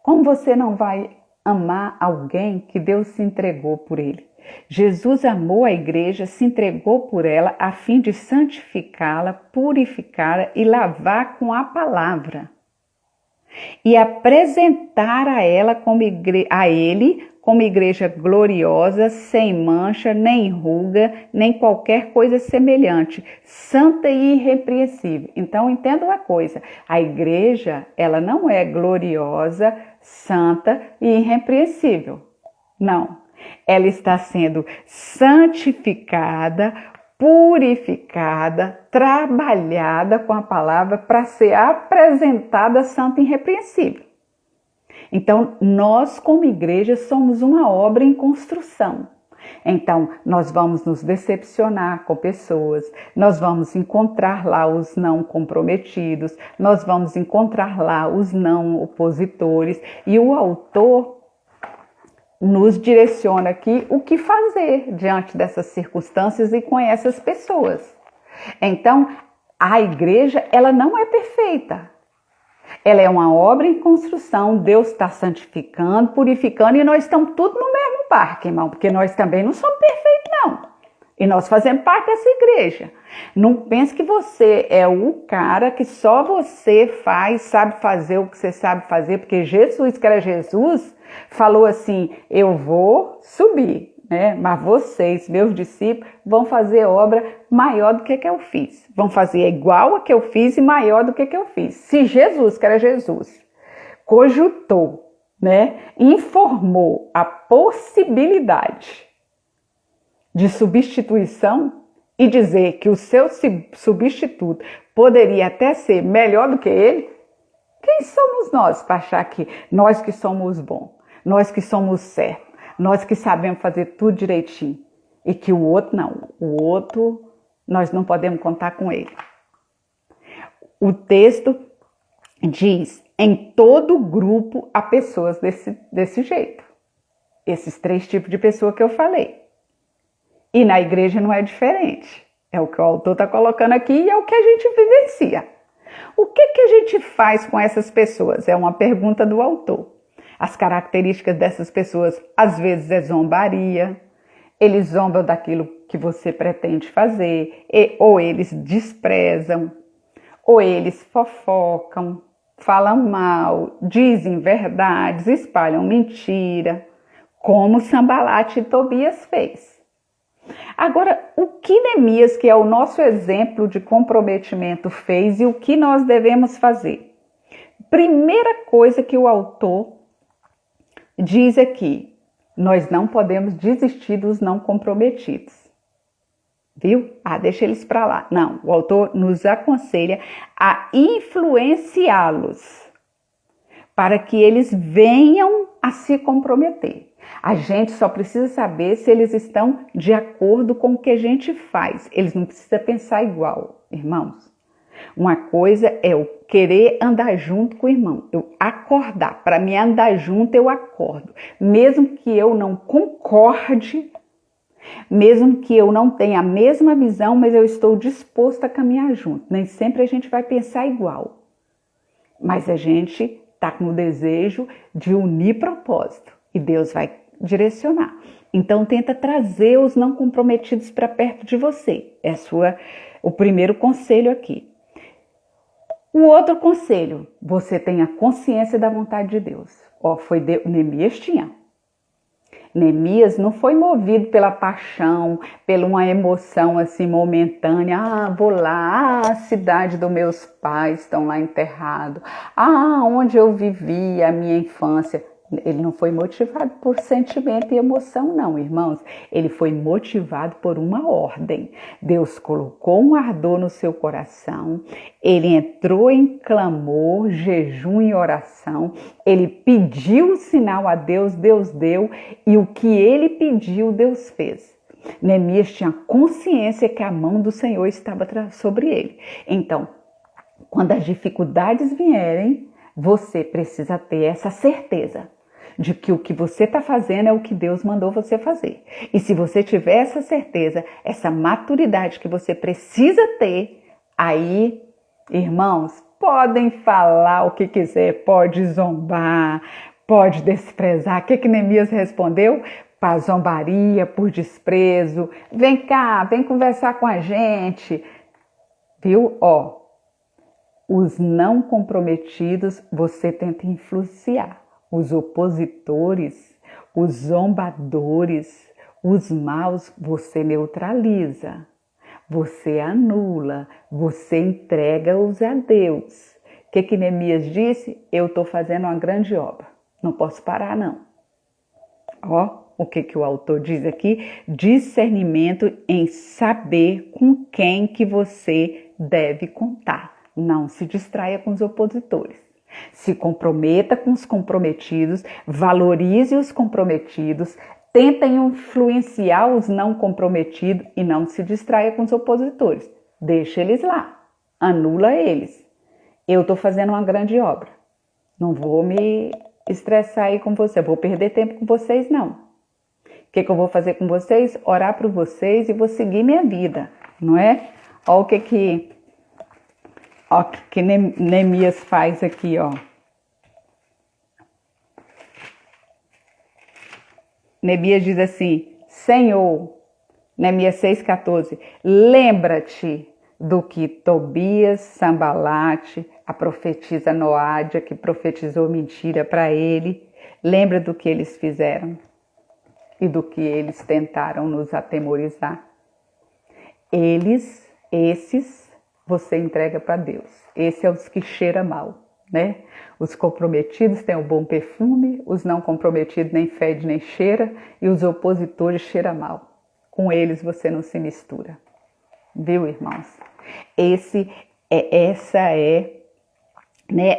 A: Como você não vai amar alguém que Deus se entregou por ele? Jesus amou a igreja, se entregou por ela a fim de santificá-la, purificá-la e lavar com a palavra. E apresentar a ela a ele como igreja gloriosa, sem mancha, nem ruga, nem qualquer coisa semelhante, santa e irrepreensível. Então entenda uma coisa, a igreja ela não é gloriosa, santa e irrepreensível. Não, ela está sendo santificada, purificada, trabalhada com a palavra para ser apresentada santa e irrepreensível. Então, nós como igreja somos uma obra em construção. Então, nós vamos nos decepcionar com pessoas, nós vamos encontrar lá os não comprometidos, nós vamos encontrar lá os não opositores, e o autor nos direciona aqui o que fazer diante dessas circunstâncias e com essas pessoas. Então, a igreja, ela não é perfeita. Ela é uma obra em construção, Deus está santificando, purificando, e nós estamos tudo no mesmo barco, irmão, porque nós também não somos perfeitos, não. E nós fazemos parte dessa igreja. Não pense que você é o cara que só você sabe fazer o que você sabe fazer, porque Jesus, que era Jesus, falou assim, eu vou subir, né? Mas vocês, meus discípulos, vão fazer obra maior do que eu fiz. Vão fazer igual a que eu fiz e maior do que eu fiz. Se Jesus, que era Jesus, cogitou, né? Informou a possibilidade de substituição e dizer que o seu substituto poderia até ser melhor do que ele, quem somos nós para achar que nós que somos bons, nós que somos certos, nós que sabemos fazer tudo direitinho e que o outro não, o outro nós não podemos contar com ele. O texto diz, em todo grupo há pessoas desse jeito, esses 3 tipos de pessoa que eu falei. E na igreja não é diferente. É o que o autor está colocando aqui e é o que a gente vivencia. O que a gente faz com essas pessoas? É uma pergunta do autor. As características dessas pessoas, às vezes, é zombaria. Eles zombam daquilo que você pretende fazer, ou eles desprezam, ou eles fofocam, falam mal, dizem verdades, espalham mentira, como Sambalate e Tobias fez. Agora, o que Neemias, que é o nosso exemplo de comprometimento, fez e o que nós devemos fazer? Primeira coisa que o autor diz aqui, nós não podemos desistir dos não comprometidos. Viu? Deixa eles para lá. Não, o autor nos aconselha a influenciá-los para que eles venham a se comprometer. A gente só precisa saber se eles estão de acordo com o que a gente faz. Eles não precisam pensar igual, irmãos. Uma coisa é eu querer andar junto com o irmão, eu acordar. Para mim andar junto, eu acordo. Mesmo que eu não concorde, mesmo que eu não tenha a mesma visão, mas eu estou disposto a caminhar junto. Nem sempre a gente vai pensar igual. Mas a gente está com o desejo de unir propósito. E Deus vai direcionar. Então, tenta trazer os não comprometidos para perto de você. É o primeiro conselho aqui. O outro conselho, você tenha consciência da vontade de Deus. Neemias tinha. Neemias não foi movido pela paixão, pela uma emoção assim momentânea. Vou lá, a cidade dos meus pais estão lá enterrados. Onde eu vivi a minha infância. Ele não foi motivado por sentimento e emoção, não, irmãos. Ele foi motivado por uma ordem. Deus colocou um ardor no seu coração. Ele entrou em clamor, jejum e oração. Ele pediu o sinal a Deus, Deus deu. E o que ele pediu, Deus fez. Neemias tinha consciência que a mão do Senhor estava sobre ele. Então, quando as dificuldades vierem, você precisa ter essa certeza de que o que você está fazendo é o que Deus mandou você fazer. E se você tiver essa certeza, essa maturidade que você precisa ter, aí, irmãos, podem falar o que quiser, pode zombar, pode desprezar. O que Neemias respondeu? Para zombaria, por desprezo. Vem cá, vem conversar com a gente. Viu? Os não comprometidos você tenta influenciar. Os opositores, os zombadores, os maus, você neutraliza, você anula, você entrega-os a Deus. O que Neemias disse? Eu estou fazendo uma grande obra, não posso parar não. O que o autor diz aqui? Discernimento em saber com quem que você deve contar. Não se distraia com os opositores. Se comprometa com os comprometidos, valorize os comprometidos, tenta influenciar os não comprometidos e não se distraia com os opositores. Deixa eles lá, anula eles. Eu estou fazendo uma grande obra, não vou me estressar aí com você, vou perder tempo com vocês não. O que eu vou fazer com vocês? Orar por vocês e vou seguir minha vida, não é? Olha o que Neemias faz aqui, ó. Neemias diz assim: Senhor, Neemias 6,14, lembra-te do que Tobias, Sambalate, a profetisa Noádia, que profetizou mentira para ele, lembra do que eles fizeram e do que eles tentaram nos atemorizar. Esses, você entrega para Deus. Esses são os que cheiram mal, né? Os comprometidos têm o bom perfume, os não comprometidos nem fede nem cheira, e os opositores cheiram mal. Com eles você não se mistura. Viu, irmãos? Essa é, né,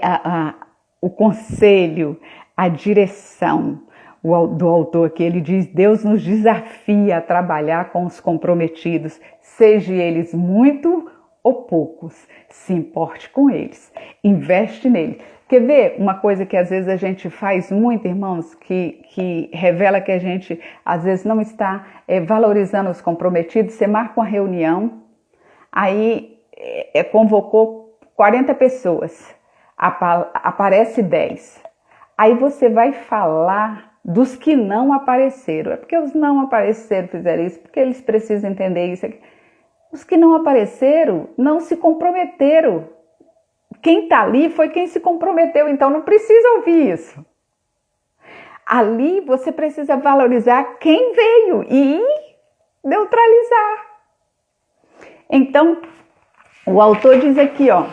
A: o conselho, a direção do autor aqui. Ele diz: Deus nos desafia a trabalhar com os comprometidos, seja eles muito ou poucos, se importe com eles, investe neles. Quer ver uma coisa que às vezes a gente faz muito, irmãos, que revela que a gente às vezes não está valorizando os comprometidos? Você marca uma reunião, aí convocou 40 pessoas, aparece 10. Aí você vai falar dos que não apareceram. É porque os não apareceram fizeram isso, porque eles precisam entender isso aqui. Os que não apareceram não se comprometeram. Quem está ali foi quem se comprometeu, então não precisa ouvir isso. Ali você precisa valorizar quem veio e neutralizar. Então, o autor diz aqui, ó,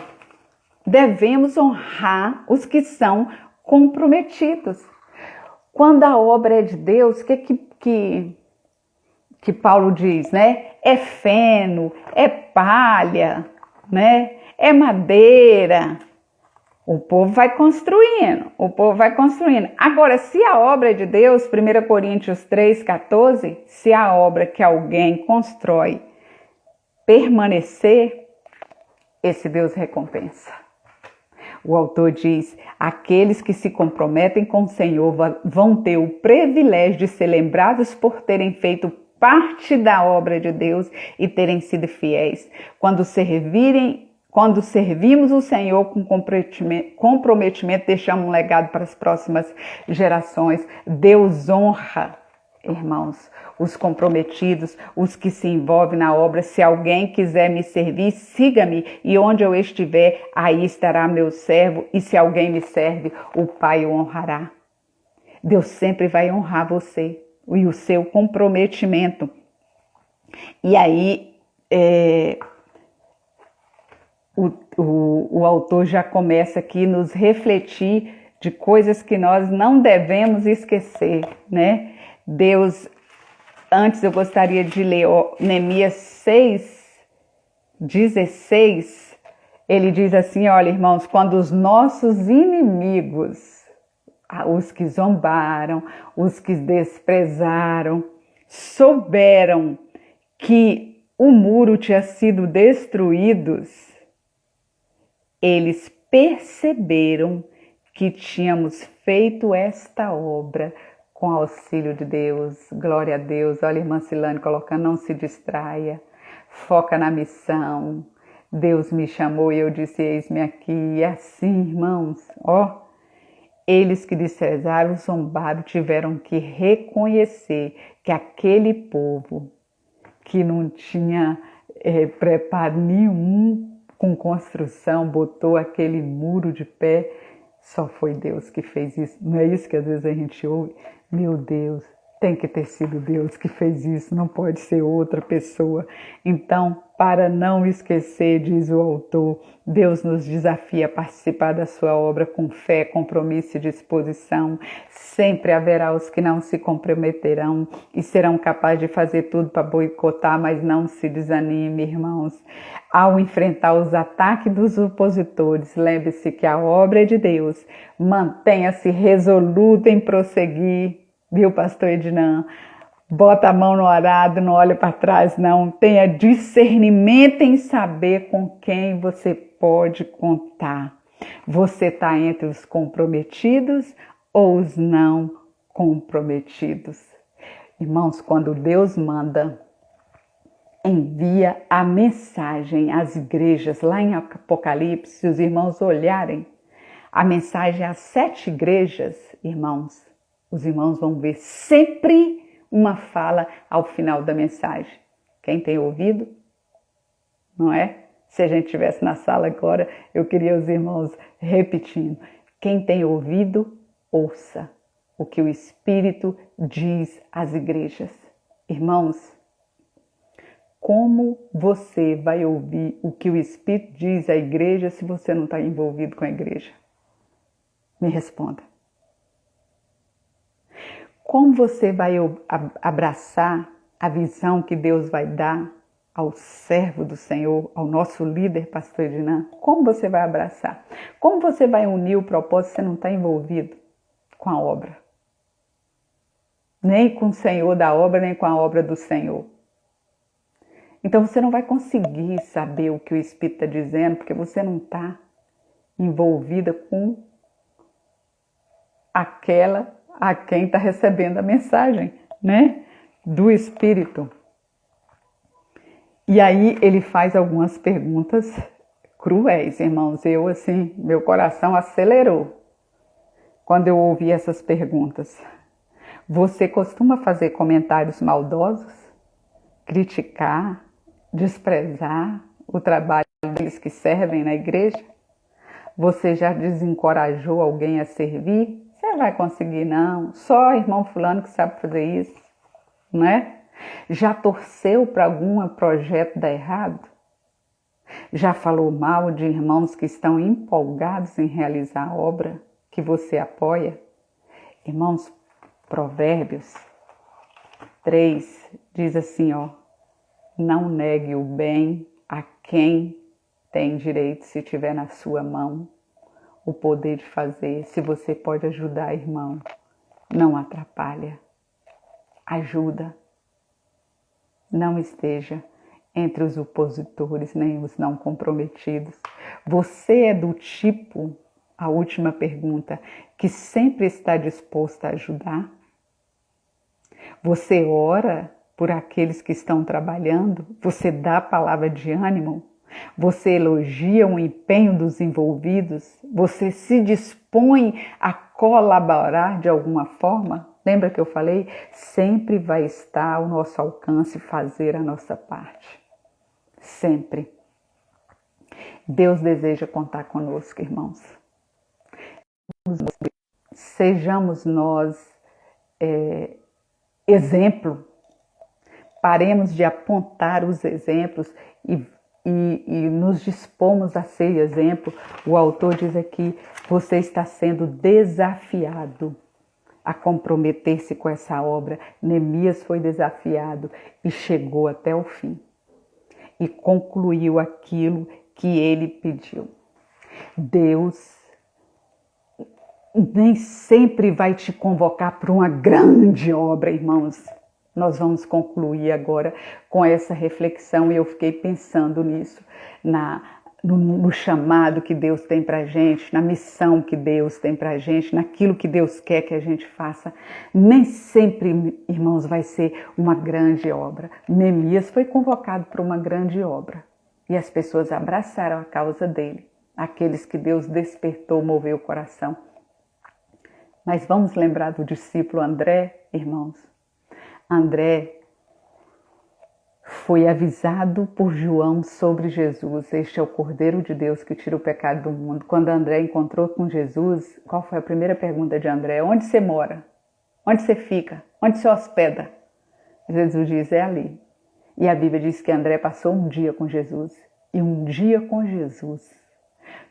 A: devemos honrar os que são comprometidos. Quando a obra é de Deus, o que Paulo diz, né? É feno, é palha, né? É madeira. O povo vai construindo, Agora, se a obra é de Deus, 1 Coríntios 3,14, se a obra que alguém constrói permanecer, esse Deus recompensa. O autor diz: aqueles que se comprometem com o Senhor vão ter o privilégio de ser lembrados por terem feito parte da obra de Deus e terem sido fiéis. Quando servimos o Senhor com comprometimento, deixamos um legado para as próximas gerações. Deus honra, irmãos, os comprometidos, os que se envolvem na obra. Se alguém quiser me servir, siga-me, e onde eu estiver, aí estará meu servo, e se alguém me serve, o Pai o honrará. Deus sempre vai honrar você e o seu comprometimento. E aí, o autor já começa aqui a nos refletir de coisas que nós não devemos esquecer, né? Deus, antes eu gostaria de ler Neemias 6:16, ele diz assim: olha, irmãos, quando os nossos inimigos, os que zombaram, os que desprezaram, souberam que o muro tinha sido destruído, eles perceberam que tínhamos feito esta obra com auxílio de Deus. Glória a Deus. Olha a irmã Silane colocando: não se distraia, foca na missão. Deus me chamou e eu disse: eis-me aqui. E assim, irmãos, ó, eles que desprezaram, zombaram, tiveram que reconhecer que aquele povo que não tinha preparo nenhum com construção, botou aquele muro de pé, só foi Deus que fez isso. Não é isso que às vezes a gente ouve? Meu Deus, Tem que ter sido Deus que fez isso, não pode ser outra pessoa. Então, para não esquecer, diz o autor, Deus nos desafia a participar da sua obra com fé, compromisso e disposição. Sempre haverá os que não se comprometerão e serão capazes de fazer tudo para boicotar, mas não se desanime, irmãos. Ao enfrentar os ataques dos opositores, lembre-se que a obra é de Deus. Mantenha-se resoluto em prosseguir. Viu, pastor Ednan? Bota a mão no arado, não olha para trás, não. Tenha discernimento em saber com quem você pode contar. Você está entre os comprometidos ou os não comprometidos? Irmãos, quando Deus manda, envia a mensagem às igrejas, lá em Apocalipse, se os irmãos olharem, a mensagem às 7 igrejas, irmãos, os irmãos vão ver sempre uma fala ao final da mensagem. Quem tem ouvido, não é? Se a gente estivesse na sala agora, eu queria os irmãos repetindo. Quem tem ouvido, ouça o que o Espírito diz às igrejas. Irmãos, como você vai ouvir o que o Espírito diz à igreja se você não está envolvido com a igreja? Me responda. Como você vai abraçar a visão que Deus vai dar ao servo do Senhor, ao nosso líder, pastor Ednan? Como você vai abraçar? Como você vai unir o propósito se você não está envolvido com a obra? Nem com o Senhor da obra, nem com a obra do Senhor. Então você não vai conseguir saber o que o Espírito está dizendo, porque você não está envolvida com aquela a quem está recebendo a mensagem, né, do Espírito. E aí ele faz algumas perguntas cruéis, irmãos. Eu, assim, meu coração acelerou quando eu ouvi essas perguntas. Você costuma fazer comentários maldosos, criticar, desprezar o trabalho deles que servem na igreja? Você já desencorajou alguém a servir? Você vai conseguir, não. Só irmão fulano que sabe fazer isso, não é? Já torceu para algum projeto dar errado? Já falou mal de irmãos que estão empolgados em realizar a obra que você apoia? Irmãos, Provérbios 3 diz assim, ó, não negue o bem a quem tem direito se tiver na sua mão o poder de fazer. Se você pode ajudar, irmão, não atrapalha. Ajuda. Não esteja entre os opositores, nem os não comprometidos. Você é do tipo, a última pergunta, que sempre está disposto a ajudar? Você ora por aqueles que estão trabalhando? Você dá palavra de ânimo? Você elogia o empenho dos envolvidos? Você se dispõe a colaborar de alguma forma? Lembra que eu falei? Sempre vai estar ao nosso alcance fazer a nossa parte. Sempre. Deus deseja contar conosco, irmãos. Sejamos nós exemplo. Paremos de apontar os exemplos e nos dispomos a ser exemplo. O autor diz aqui, você está sendo desafiado a comprometer-se com essa obra. Neemias foi desafiado e chegou até o fim. E concluiu aquilo que ele pediu. Deus nem sempre vai te convocar para uma grande obra, irmãos. Nós vamos concluir agora com essa reflexão e eu fiquei pensando nisso, no chamado que Deus tem para a gente, na missão que Deus tem para a gente, naquilo que Deus quer que a gente faça. Nem sempre, irmãos, vai ser uma grande obra. Neemias foi convocado para uma grande obra e as pessoas abraçaram a causa dele, aqueles que Deus despertou, moveu o coração. Mas vamos lembrar do discípulo André, irmãos. André foi avisado por João sobre Jesus. Este é o Cordeiro de Deus que tira o pecado do mundo. Quando André encontrou com Jesus, qual foi a primeira pergunta de André? Onde você mora? Onde você fica? Onde se hospeda? Jesus diz, é ali. E a Bíblia diz que André passou um dia com Jesus. E um dia com Jesus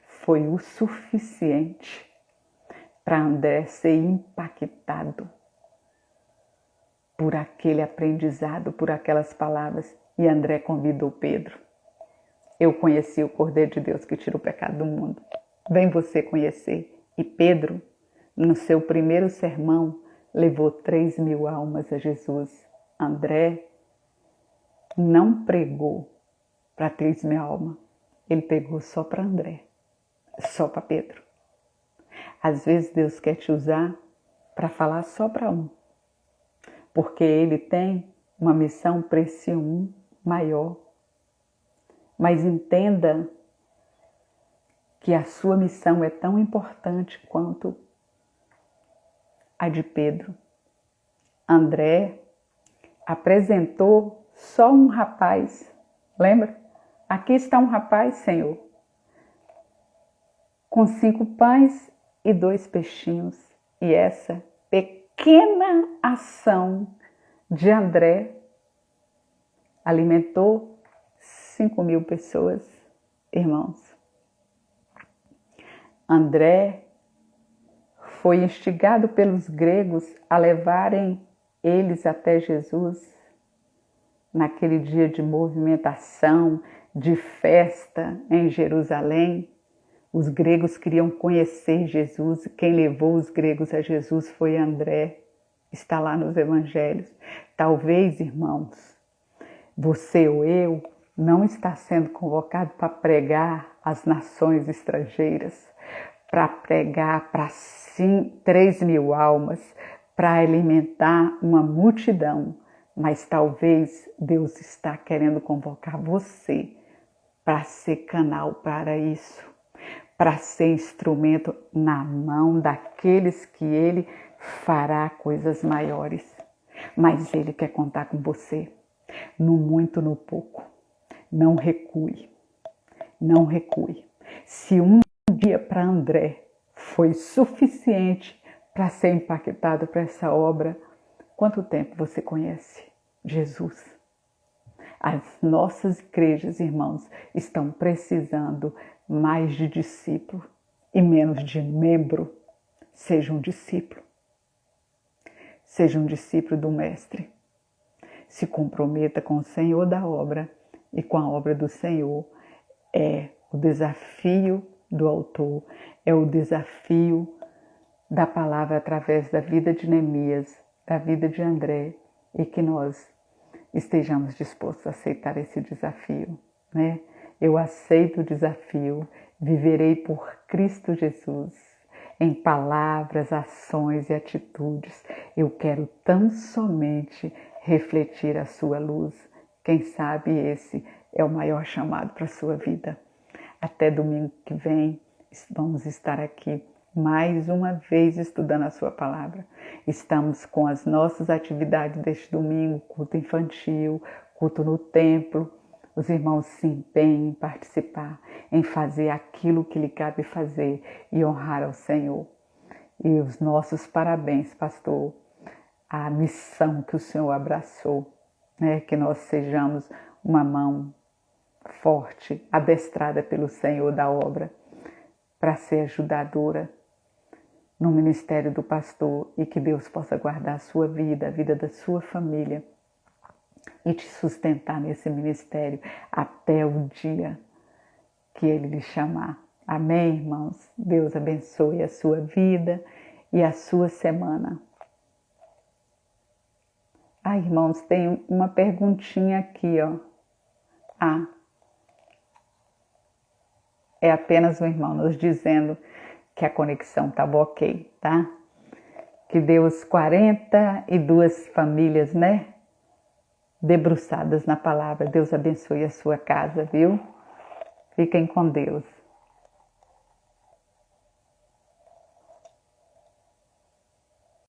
A: foi o suficiente para André ser impactado por aquele aprendizado, por aquelas palavras. E André convidou Pedro. Eu conheci o Cordeiro de Deus que tira o pecado do mundo. Vem você conhecer. E Pedro, no seu primeiro sermão, levou 3.000 almas a Jesus. André não pregou para 3.000 almas. Ele pregou só para André, só para Pedro. Às vezes Deus quer te usar para falar só para um, porque Ele tem uma missão para esse um maior. Mas entenda que a sua missão é tão importante quanto a de Pedro. André apresentou só um rapaz, lembra? Aqui está um rapaz, Senhor, com 5 pães e 2 peixinhos. E essa pequena ação de André alimentou 5.000 pessoas, irmãos. André foi instigado pelos gregos a levarem eles até Jesus naquele dia de movimentação, de festa em Jerusalém. Os gregos queriam conhecer Jesus. Quem levou os gregos a Jesus foi André. Está lá nos evangelhos. Talvez, irmãos, você ou eu não está sendo convocado para pregar às nações estrangeiras, para pregar para 3.000 almas, para alimentar uma multidão. Mas talvez Deus está querendo convocar você para ser canal para isso, para ser instrumento na mão daqueles que Ele fará coisas maiores. Mas Ele quer contar com você, no muito, no pouco. Não recue, não recue. Se um dia para André foi suficiente para ser impactado por essa obra, quanto tempo você conhece Jesus? As nossas igrejas, irmãos, estão precisando mais de discípulo e menos de membro. Seja um discípulo. Seja um discípulo do Mestre. Se comprometa com o Senhor da obra e com a obra do Senhor. É o desafio do autor, é o desafio da palavra através da vida de Neemias, da vida de André, e que nós estejamos dispostos a aceitar esse desafio, né? Eu aceito o desafio, viverei por Cristo Jesus, em palavras, ações e atitudes. Eu quero tão somente refletir a sua luz. Quem sabe esse é o maior chamado para a sua vida. Até domingo que vem, vamos estar aqui mais uma vez estudando a sua palavra. Estamos com as nossas atividades deste domingo, culto infantil, culto no templo. Os irmãos se empenhem em participar, em fazer aquilo que lhe cabe fazer e honrar ao Senhor. E os nossos parabéns, pastor, a missão que o Senhor abraçou, né? Que nós sejamos uma mão forte, adestrada pelo Senhor da obra, para ser ajudadora no ministério do pastor, e que Deus possa guardar a sua vida, a vida da sua família, e te sustentar nesse ministério até o dia que Ele lhe chamar. Amém, irmãos? Deus abençoe a sua vida e a sua semana. Irmãos, tem uma perguntinha aqui, ó. É apenas um irmão nos dizendo que a conexão estava ok, tá? Que Deus, 42 famílias, né? Debruçadas na palavra. Deus abençoe a sua casa, viu? Fiquem com Deus.